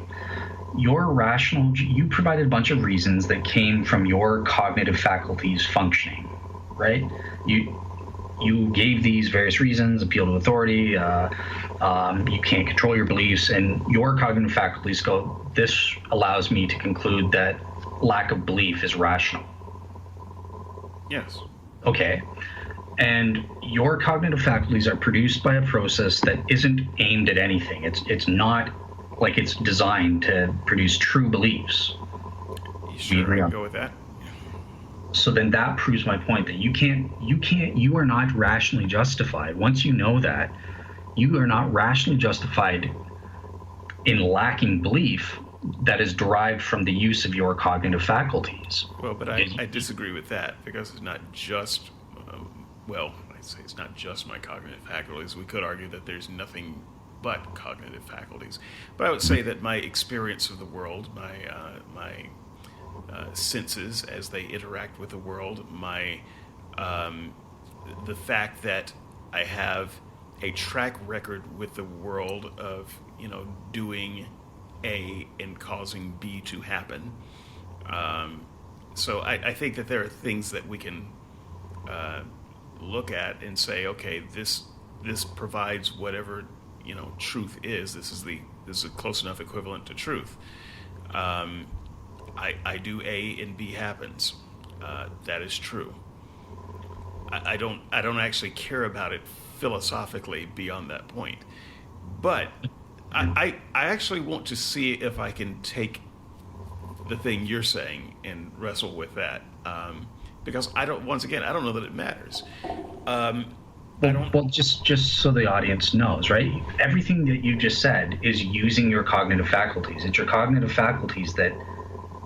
You provided a bunch of reasons that came from your cognitive faculties functioning, right? You gave these various reasons: appeal to authority, you can't control your beliefs, and your cognitive faculties go, this allows me to conclude that lack of belief is rational. Yes. Okay. And your cognitive faculties are produced by a process that isn't aimed at anything. It's not like it's designed to produce true beliefs. Sure, I can go with that. So then that proves my point that you are not rationally justified. Once you know that, you are not rationally justified in lacking belief that is derived from the use of your cognitive faculties. Well, but I disagree with that, because it's not just, I'd say it's not just my cognitive faculties. We could argue that there's nothing but cognitive faculties. But I would say that my experience of the world, my senses as they interact with the world, the fact that I have a track record with the world of doing A and causing B to happen. So I think that there are things that we can look at and say, okay, this provides whatever truth is. This is a close enough equivalent to truth. I do A and B happens. That is true. I don't actually care about it philosophically beyond that point. But I actually want to see if I can take the thing you're saying and wrestle with that. Because I don't know that it matters. Well, just so the audience knows, right? Everything that you just said is using your cognitive faculties. It's your cognitive faculties that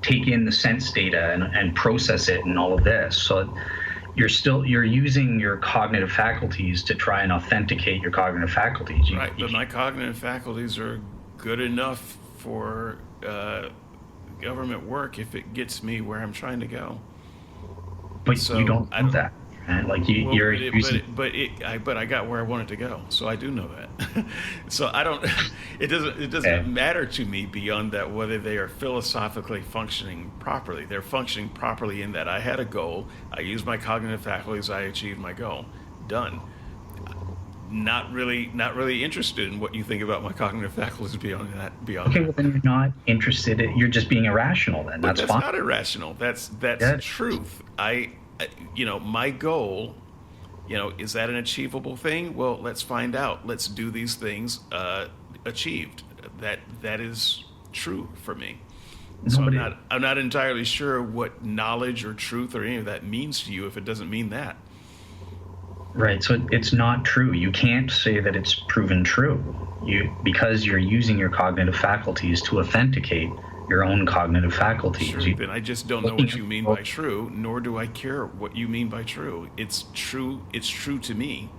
take in the sense data and process it and all of this. So you're using your cognitive faculties to try and authenticate your cognitive faculties. Right, but my cognitive faculties are good enough for government work if it gets me where I'm trying to go. But you don't know that. And like but I got where I wanted to go, so I do know that. So I don't. It doesn't matter to me beyond that whether they are philosophically functioning properly. They're functioning properly in that I had a goal, I used my cognitive faculties, I achieved my goal. Done. Not really interested in what you think about my cognitive faculties beyond that. Okay, well then you're not interested. You're just being irrational. Then that's fine. Not irrational. That's truth. My goal, is that an achievable thing? Well, let's find out. Let's do these things achieved. That is true for me. So I'm not entirely sure what knowledge or truth or any of that means to you if it doesn't mean that. Right. So it's not true. You can't say that it's proven true. Because you're using your cognitive faculties to authenticate your own cognitive faculties. Sure, then I just don't know what you mean by true, nor do I care what you mean by true. It's true to me.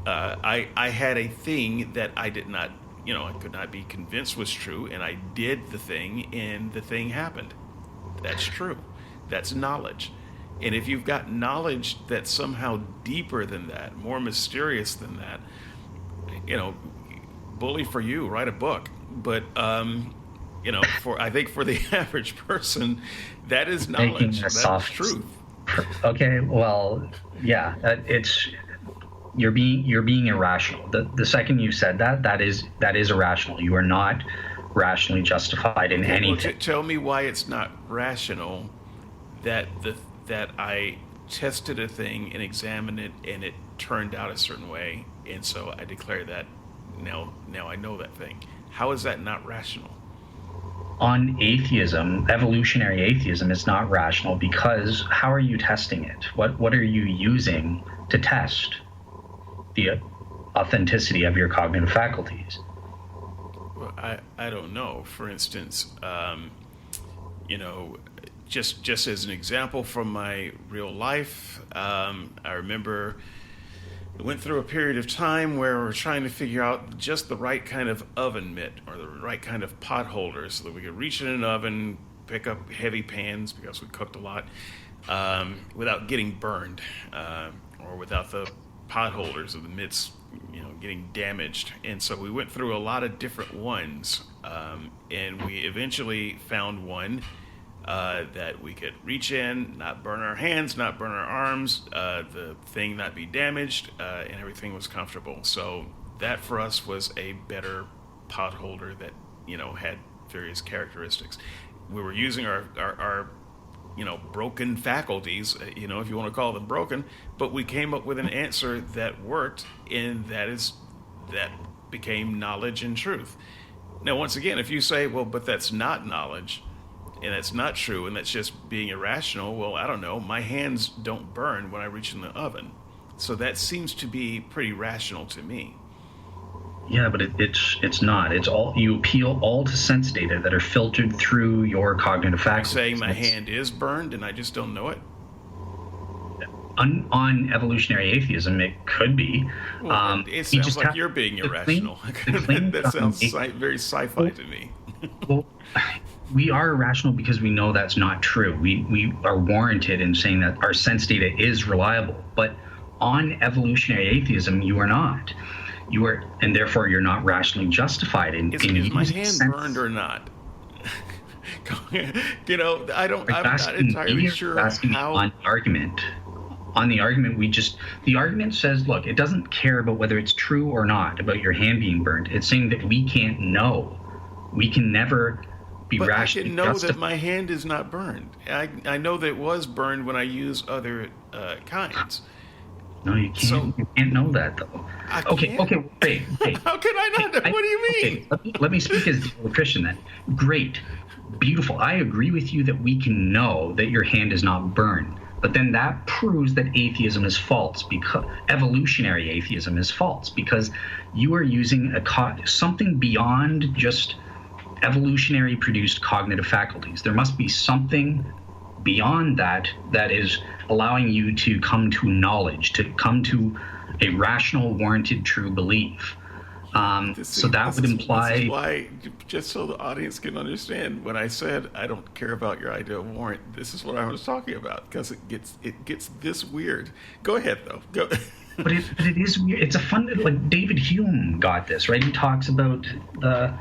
I had a thing that I did not, I could not be convinced was true, and I did the thing, and the thing happened. That's true. That's knowledge. And if you've got knowledge that's somehow deeper than that, more mysterious than that, bully for you, write a book. But I think for the average person, that is knowledge. That's truth. Okay, well, yeah, you're being irrational. The second you said that is irrational. You are not rationally justified in anything. Well, tell me why it's not rational that I tested a thing and examined it and it turned out a certain way, and so I declare that now I know that thing. How is that not rational? On atheism, evolutionary atheism is not rational because how are you testing it? What are you using to test the authenticity of your cognitive faculties? Well, I don't know. For instance, just as an example from my real life, I remember I went through a period of time where we're trying to figure out just the right kind of oven mitt or the right kind of pot holder so that we could reach in an oven, pick up heavy pans because we cooked a lot, without getting burned, or without the pot holders of the mitts, getting damaged. And so we went through a lot of different ones, and we eventually found one that we could reach in, not burn our hands, not burn our arms, the thing not be damaged, and everything was comfortable. So that for us was a better pot holder that had various characteristics. We were using our broken faculties, if you want to call them broken, but we came up with an answer that worked, and that became knowledge and truth. Now, once again, if you say, well, but that's not knowledge, and that's not true, and that's just being irrational, well, I don't know, my hands don't burn when I reach in the oven. So that seems to be pretty rational to me. Yeah, but it's not. It's all, you appeal all to sense data that are filtered through your cognitive faculties. You're saying my hand is burned and I just don't know it? On evolutionary atheism, it could be. Well, it sounds like you're being irrational. That sounds very sci-fi to me. Well, we are irrational because we know that's not true. We are warranted in saying that our sense data is reliable. But on evolutionary atheism, you are not. You are, and therefore you're not rationally justified in. Is my hand burned or not? I'm not entirely sure how. On argument. On the argument, the argument says, look, it doesn't care about whether it's true or not about your hand being burned. It's saying that we can't know. We can never be rationally justified. I can know that my hand is not burned. I know that it was burned when I use other kinds. No, you can't. So, you can't know that, though. Okay, wait. How can I not know? What do you mean? Okay, let me speak as a Christian then. Great. Beautiful. I agree with you that we can know that your hand is not burned. But then that proves that atheism is false, because evolutionary atheism is false, because you are using something beyond just evolutionary produced cognitive faculties. There must be something beyond that is allowing you to come to knowledge, to come to a rational, warranted, true belief. So that would imply. This is why, just so the audience can understand, when I said I don't care about your idea of warrant, this is what I was talking about, because it gets this weird. Go ahead, though. Go. But it is weird. It's a fun, like David Hume got this, right? He talks about the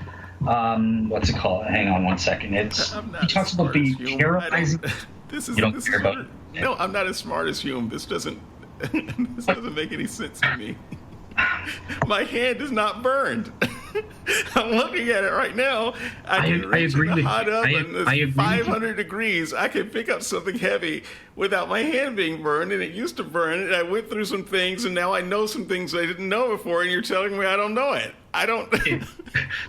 what's it called? Hang on one second. He talks about the terrorizing. No, I'm not as smart as Hume. This doesn't make any sense to me. My hand is not burned. I'm looking at it right now. I agree in the hot oven. It's 500 degrees. I can pick up something heavy without my hand being burned, and it used to burn. And I went through some things, and now I know some things I didn't know before. And you're telling me I don't know it. I don't.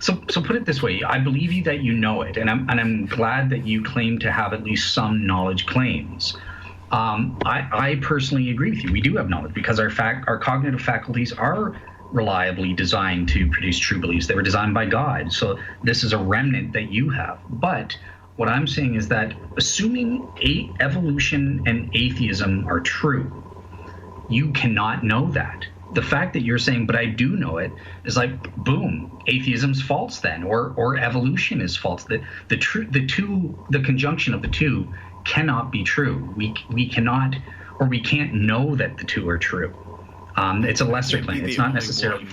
So put it this way: I believe you that you know it, and I'm glad that you claim to have at least some knowledge claims. I personally agree with you. We do have knowledge because our cognitive faculties are reliably designed to produce true beliefs. They were designed by God. So this is a remnant that you have. But what I'm saying is that assuming evolution and atheism are true, you cannot know that. The fact that you're saying, but I do know it, is like, boom, atheism's false then, or evolution is false. The conjunction of the two cannot be true. We cannot, or we can't know that the two are true. It's a lesser claim. It's not necessarily.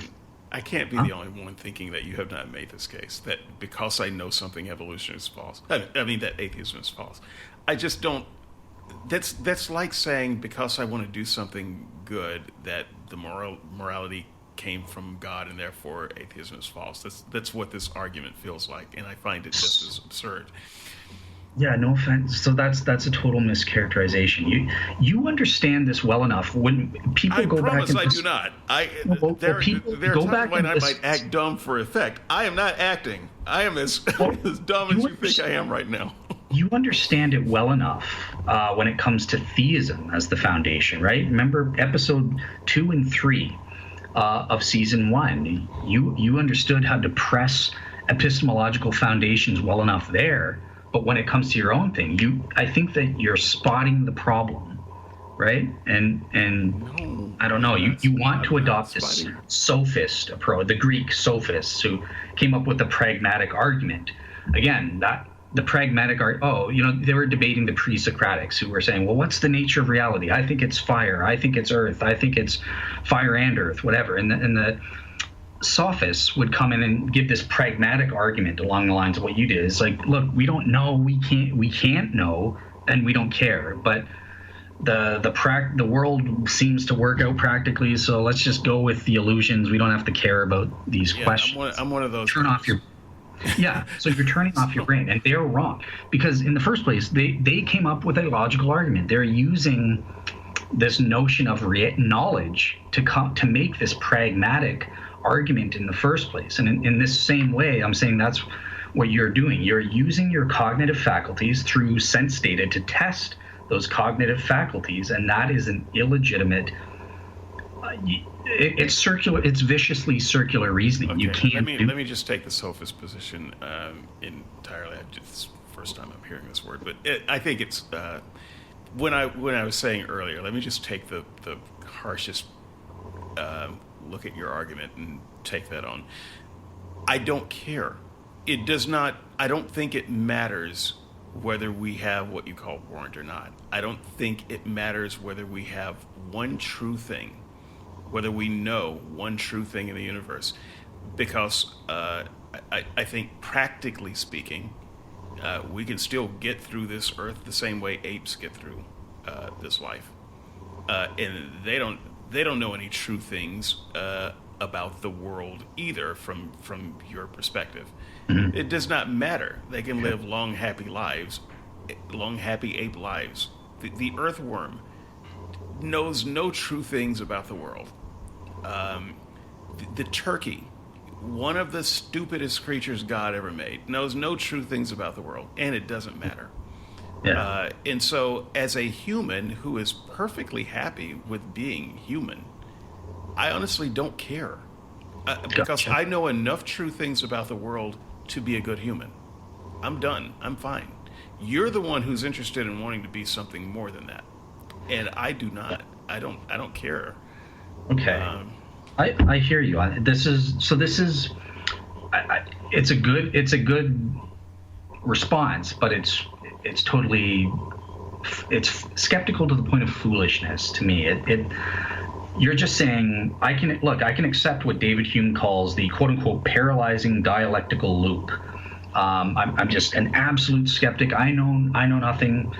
I can't be the only one thinking that you have not made this case, that because I know something evolution is false. I mean, that atheism is false. I just don't. That's like saying because I want to do something good that the morality came from God and therefore atheism is false. That's what this argument feels like, and I find it just as absurd. Yeah, no offense. So that's a total mischaracterization. You understand this well enough. When people go back, I do not. There are times when I might act dumb for effect. I am not acting. I am as dumb as you think I am right now. You understand it well enough when it comes to theism as the foundation, right? Remember episode 2 and 3 of season 1. You understood how to press epistemological foundations well enough there. But when it comes to your own thing, I think that you're spotting the problem, right? And no, I don't know. You want to adopt this sophist approach, the Greek sophists who came up with the pragmatic argument. Again, the pragmatic they were debating the pre-Socratics who were saying, well, what's the nature of reality? I think it's fire. I think it's earth. I think it's fire and earth, whatever. And the sophists would come in and give this pragmatic argument along the lines of what you did. It's like, look, we don't know, we can't know, and we don't care. But the world seems to work out practically, so let's just go with the illusions. We don't have to care about these questions. I'm one of those. So you're turning off your brain, and they're wrong because in the first place they came up with a logical argument. They're using this notion of knowledge to make this pragmatic argument in the first place. And in this same way, I'm saying that's what you're doing. You're using your cognitive faculties through sense data to test those cognitive faculties, and that is an illegitimate it's circular. It's viciously circular reasoning. Okay. You can't. Let me just take the sophist position entirely. It's the first time I'm hearing this word, but I think it's when I was saying earlier. Let me just take the harshest look at your argument and take that on. I don't care. It does not. I don't think it matters whether we have what you call warrant or not. I don't think it matters whether we have one true thing, whether we know one true thing in the universe, because I think practically speaking, we can still get through this earth the same way apes get through this life, and they don't know any true things about the world either from your perspective. Mm-hmm. It does not matter. They can live long, happy ape lives. The earthworm knows no true things about the world. The turkey, one of the stupidest creatures God ever made, knows no true things about the world, and it doesn't matter. Yeah. And so, as a human who is perfectly happy with being human, I honestly don't care. Because I know enough true things about the world to be a good human. I'm done. I'm fine. You're the one who's interested in wanting to be something more than that, and I do not. I don't care. Okay. I hear you. It's a good response, but it's skeptical to the point of foolishness to me. You're just saying I can accept what David Hume calls the quote unquote paralyzing dialectical loop. I'm just an absolute skeptic. I know nothing.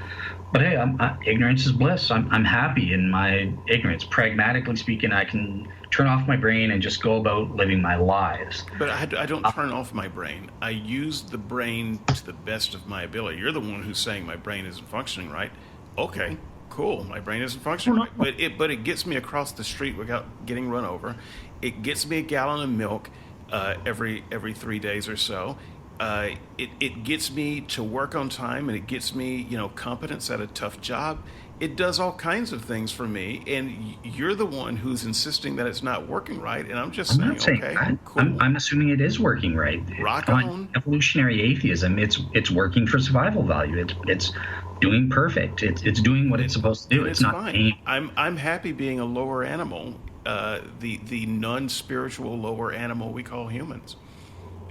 But hey, ignorance is bliss. I'm happy in my ignorance. Pragmatically speaking, I can turn off my brain and just go about living my lives. But I don't turn off my brain. I use the brain to the best of my ability. You're the one who's saying my brain isn't functioning right. Okay, cool. My brain isn't functioning right. But it gets me across the street without getting run over. It gets me a gallon of milk every 3 days or so. It gets me to work on time, and it gets me, competence at a tough job. It does all kinds of things for me, and you're the one who's insisting that it's not working right, and I'm just saying, okay, cool. I'm assuming it is working right. Rock on. Evolutionary atheism, it's working for survival value. It's doing perfect. It's doing what it's supposed to do. It's not fine. I'm happy being a lower animal, the non-spiritual lower animal we call humans.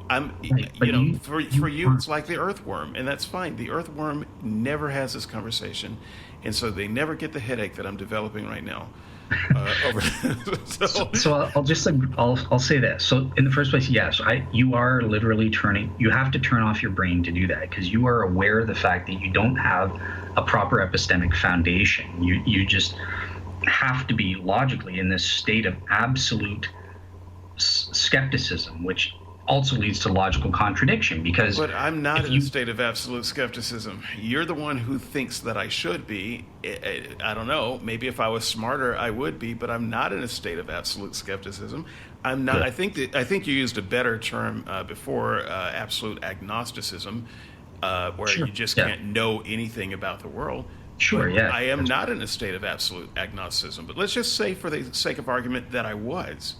For you, it's like the earthworm, and that's fine. The earthworm never has this conversation, and so they never get the headache that I'm developing right now. over. So I'll say this. So in the first place, yes, you are literally you have to turn off your brain to do that, because you are aware of the fact that you don't have a proper epistemic foundation. You just have to be logically in this state of absolute skepticism, which also leads to logical contradiction, because... But I'm not in a state of absolute skepticism. You're the one who thinks that I should be. I don't know. Maybe if I was smarter, I would be, but I'm not in a state of absolute skepticism. I'm not. Good. I think you used a better term before, absolute agnosticism, where you just can't know anything about the world. Sure, yeah. I am not in a state of absolute agnosticism, but let's just say, for the sake of argument, that I was.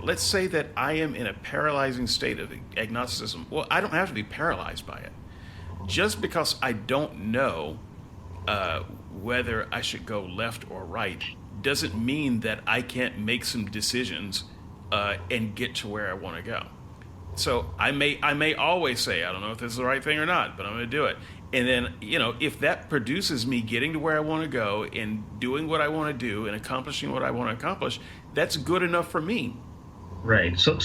Let's say that I am in a paralyzing state of agnosticism. Well, I don't have to be paralyzed by it. Just because I don't know whether I should go left or right doesn't mean that I can't make some decisions and get to where I want to go. So I may always say, I don't know if this is the right thing or not, but I'm going to do it. And then, if that produces me getting to where I want to go and doing what I want to do and accomplishing what I want to accomplish, that's good enough for me. Right. So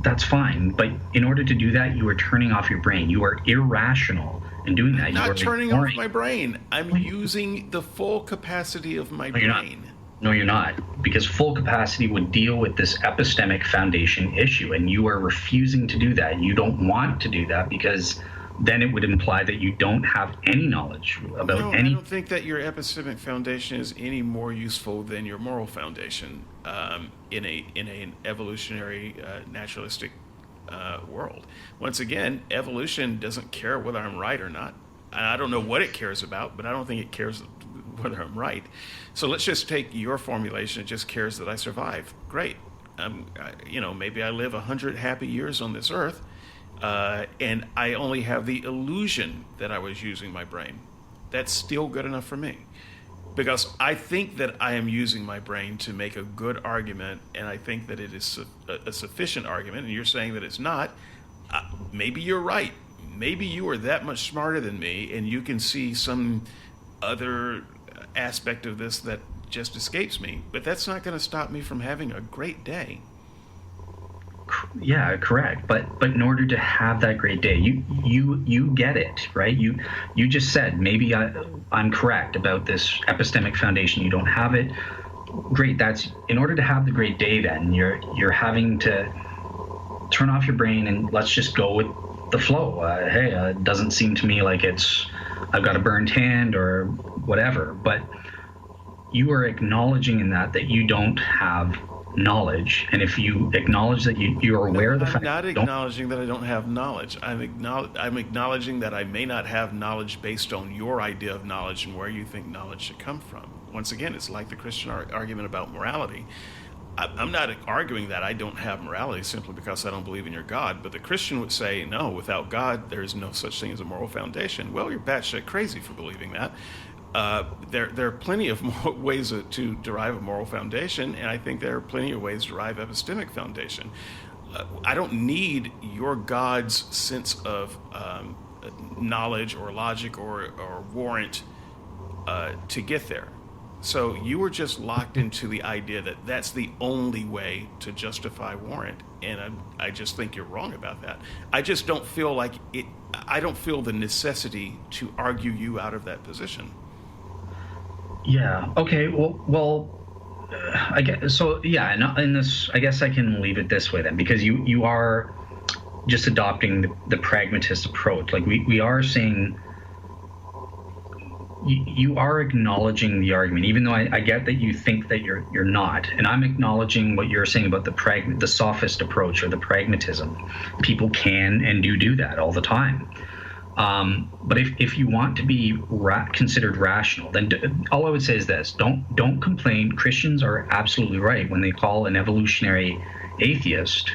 that's fine. But in order to do that, you are turning off your brain. You are irrational in doing that. I'm not turning off my brain. I'm using the full capacity of my brain. No, you're not. Because full capacity would deal with this epistemic foundation issue, and you are refusing to do that. You don't want to do that, because then it would imply that you don't have any knowledge about any... I don't think that your epistemic foundation is any more useful than your moral foundation in an evolutionary naturalistic world. Once again, evolution doesn't care whether I'm right or not. I don't know what it cares about, but I don't think it cares whether I'm right. So let's just take your formulation. It just cares that I survive. Great. Maybe I live 100 happy years on this earth, and I only have the illusion that I was using my brain. That's still good enough for me, because I think that I am using my brain to make a good argument, and I think that it is a sufficient argument, and you're saying that it's not. Maybe you're right. Maybe you are that much smarter than me, and you can see some other aspect of this that just escapes me, but that's not going to stop me from having a great day. Yeah, correct. But in order to have that great day, you get it, right? You just said, maybe I'm correct about this epistemic foundation. You don't have it. Great. That's in order to have the great day. Then you're having to turn off your brain and let's just go with the flow. It doesn't seem to me like I've got a burned hand or whatever. But you are acknowledging in that you don't have knowledge, and if you acknowledge that you're aware of the fact... I'm not acknowledging that I don't have knowledge. I'm acknowledging that I may not have knowledge based on your idea of knowledge and where you think knowledge should come from. Once again, it's like the Christian argument about morality. I'm not arguing that I don't have morality simply because I don't believe in your God, but the Christian would say, no, without God, there is no such thing as a moral foundation. Well, you're batshit crazy for believing that. There are plenty of ways to derive a moral foundation, and I think there are plenty of ways to derive epistemic foundation. I don't need your God's sense of knowledge or logic or warrant to get there. So you were just locked into the idea that that's the only way to justify warrant, and I just think you're wrong about that. I just don't feel like it. I don't feel the necessity to argue you out of that position. Yeah. Okay. Well. I guess so. Yeah. In this, I guess I can leave it this way then, because you are just adopting the pragmatist approach. Like we are saying, you are acknowledging the argument, even though I get that you think that you're not, and I'm acknowledging what you're saying about the sophist approach or the pragmatism. People can and do that all the time. But if you want to be considered rational, then all I would say is this: don't complain. Christians are absolutely right when they call an evolutionary atheist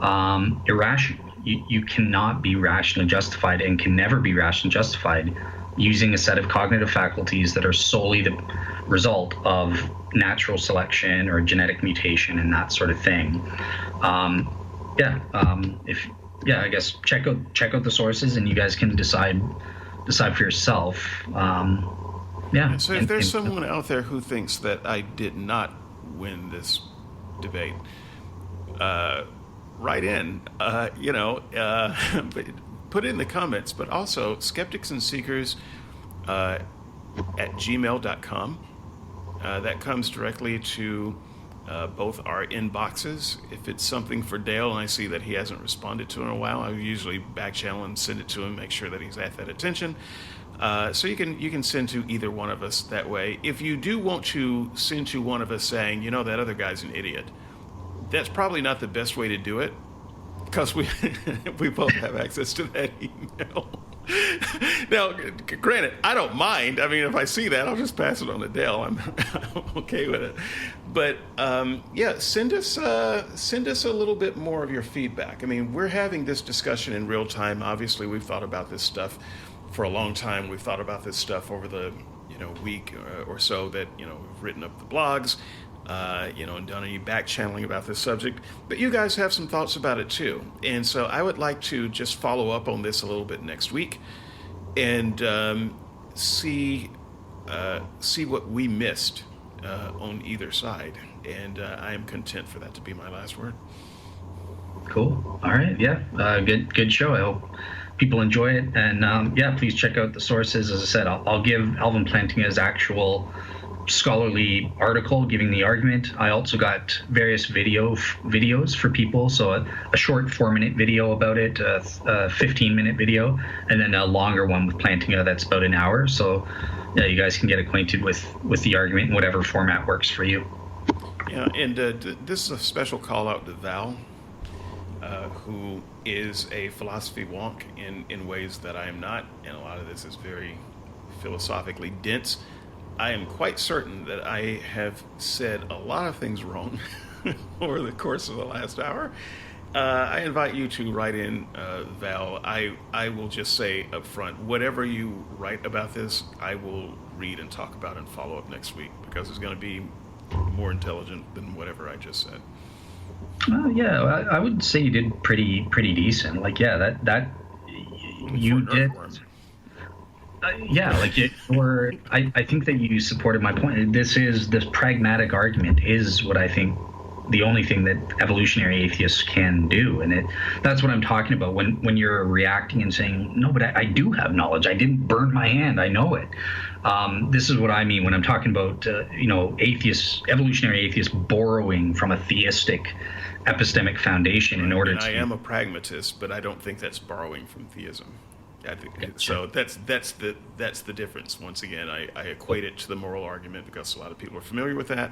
irrational. You cannot be rationally justified and can never be rationally justified using a set of cognitive faculties that are solely the result of natural selection or genetic mutation and that sort of thing. I guess check out the sources, and you guys can decide for yourself. So if there's someone out there who thinks that I did not win this debate, write in, put in the comments, but also skeptics and seekers at gmail.com. That comes directly to both our inboxes. If it's something for Dale and I see that he hasn't responded to in a while, I usually back channel and send it to him, make sure that he's at that attention. So you can send to either one of us that way. If you do want to send to one of us saying, that other guy's an idiot, that's probably not the best way to do it, because we we both have access to that email. Now, granted, I don't mind. I mean, if I see that, I'll just pass it on to Dale. I'm okay with it. But send us a little bit more of your feedback. I mean, we're having this discussion in real time. Obviously, we've thought about this stuff for a long time. We've thought about this stuff over the week or so that we've written up the blogs. And done any back channeling about this subject, but you guys have some thoughts about it too. And so I would like to just follow up on this a little bit next week and see what we missed on either side. And I am content for that to be my last word. Cool. All right. Yeah. Good show. I hope people enjoy it. And please check out the sources. As I said, I'll give Alvin Plantinga's actual scholarly article giving the argument. I also got various videos for people, so a short 4-minute video about it, a 15-minute video, and then a longer one with Plantinga that's about an hour. So you guys can get acquainted with the argument in whatever format works for you. Yeah, and this is a special call out to Val, who is a philosophy wonk in ways that I am not, and a lot of this is very philosophically dense. I am quite certain that I have said a lot of things wrong over the course of the last hour. I invite you to write in, Val. I will just say up front, whatever you write about this, I will read and talk about and follow up next week, because it's going to be more intelligent than whatever I just said. I would say you did pretty decent. Like, that you did. I think that you supported my point. This pragmatic argument is what I think the only thing that evolutionary atheists can do, and that's what I'm talking about when you're reacting and saying, no, but I do have knowledge. I didn't burn my hand. I know it. This is what I mean when I'm talking about evolutionary atheists borrowing from a theistic epistemic foundation in order to. I am a pragmatist, but I don't think that's borrowing from theism. I think so. That's the difference. Once again, I equate it to the moral argument because a lot of people are familiar with that.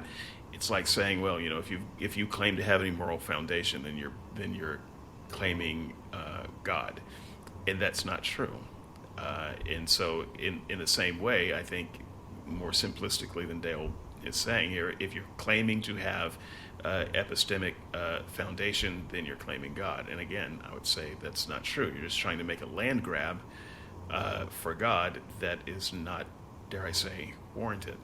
It's like saying, well, if you claim to have any moral foundation, then you're claiming God, and that's not true. And so, in the same way, I think more simplistically than Dale is saying here, if you're claiming to have epistemic foundation, then you're claiming God. And again, I would say that's not true. You're just trying to make a land grab for God that is not, dare I say, warranted.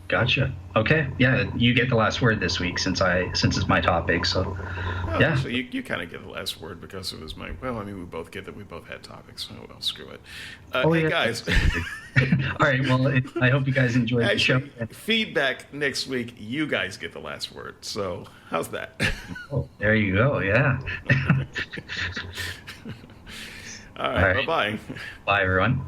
Gotcha. Okay. Yeah, you get the last word this week since it's my topic. So, yeah. So you kind of get the last word because it was my. Well, I mean, we both get that we both had topics. Oh well, screw it. Hey guys. All right. Well, I hope you guys enjoyed the show. Feedback next week. You guys get the last word. So how's that? Oh, there you go. Yeah. All right. Bye-bye. Bye, everyone.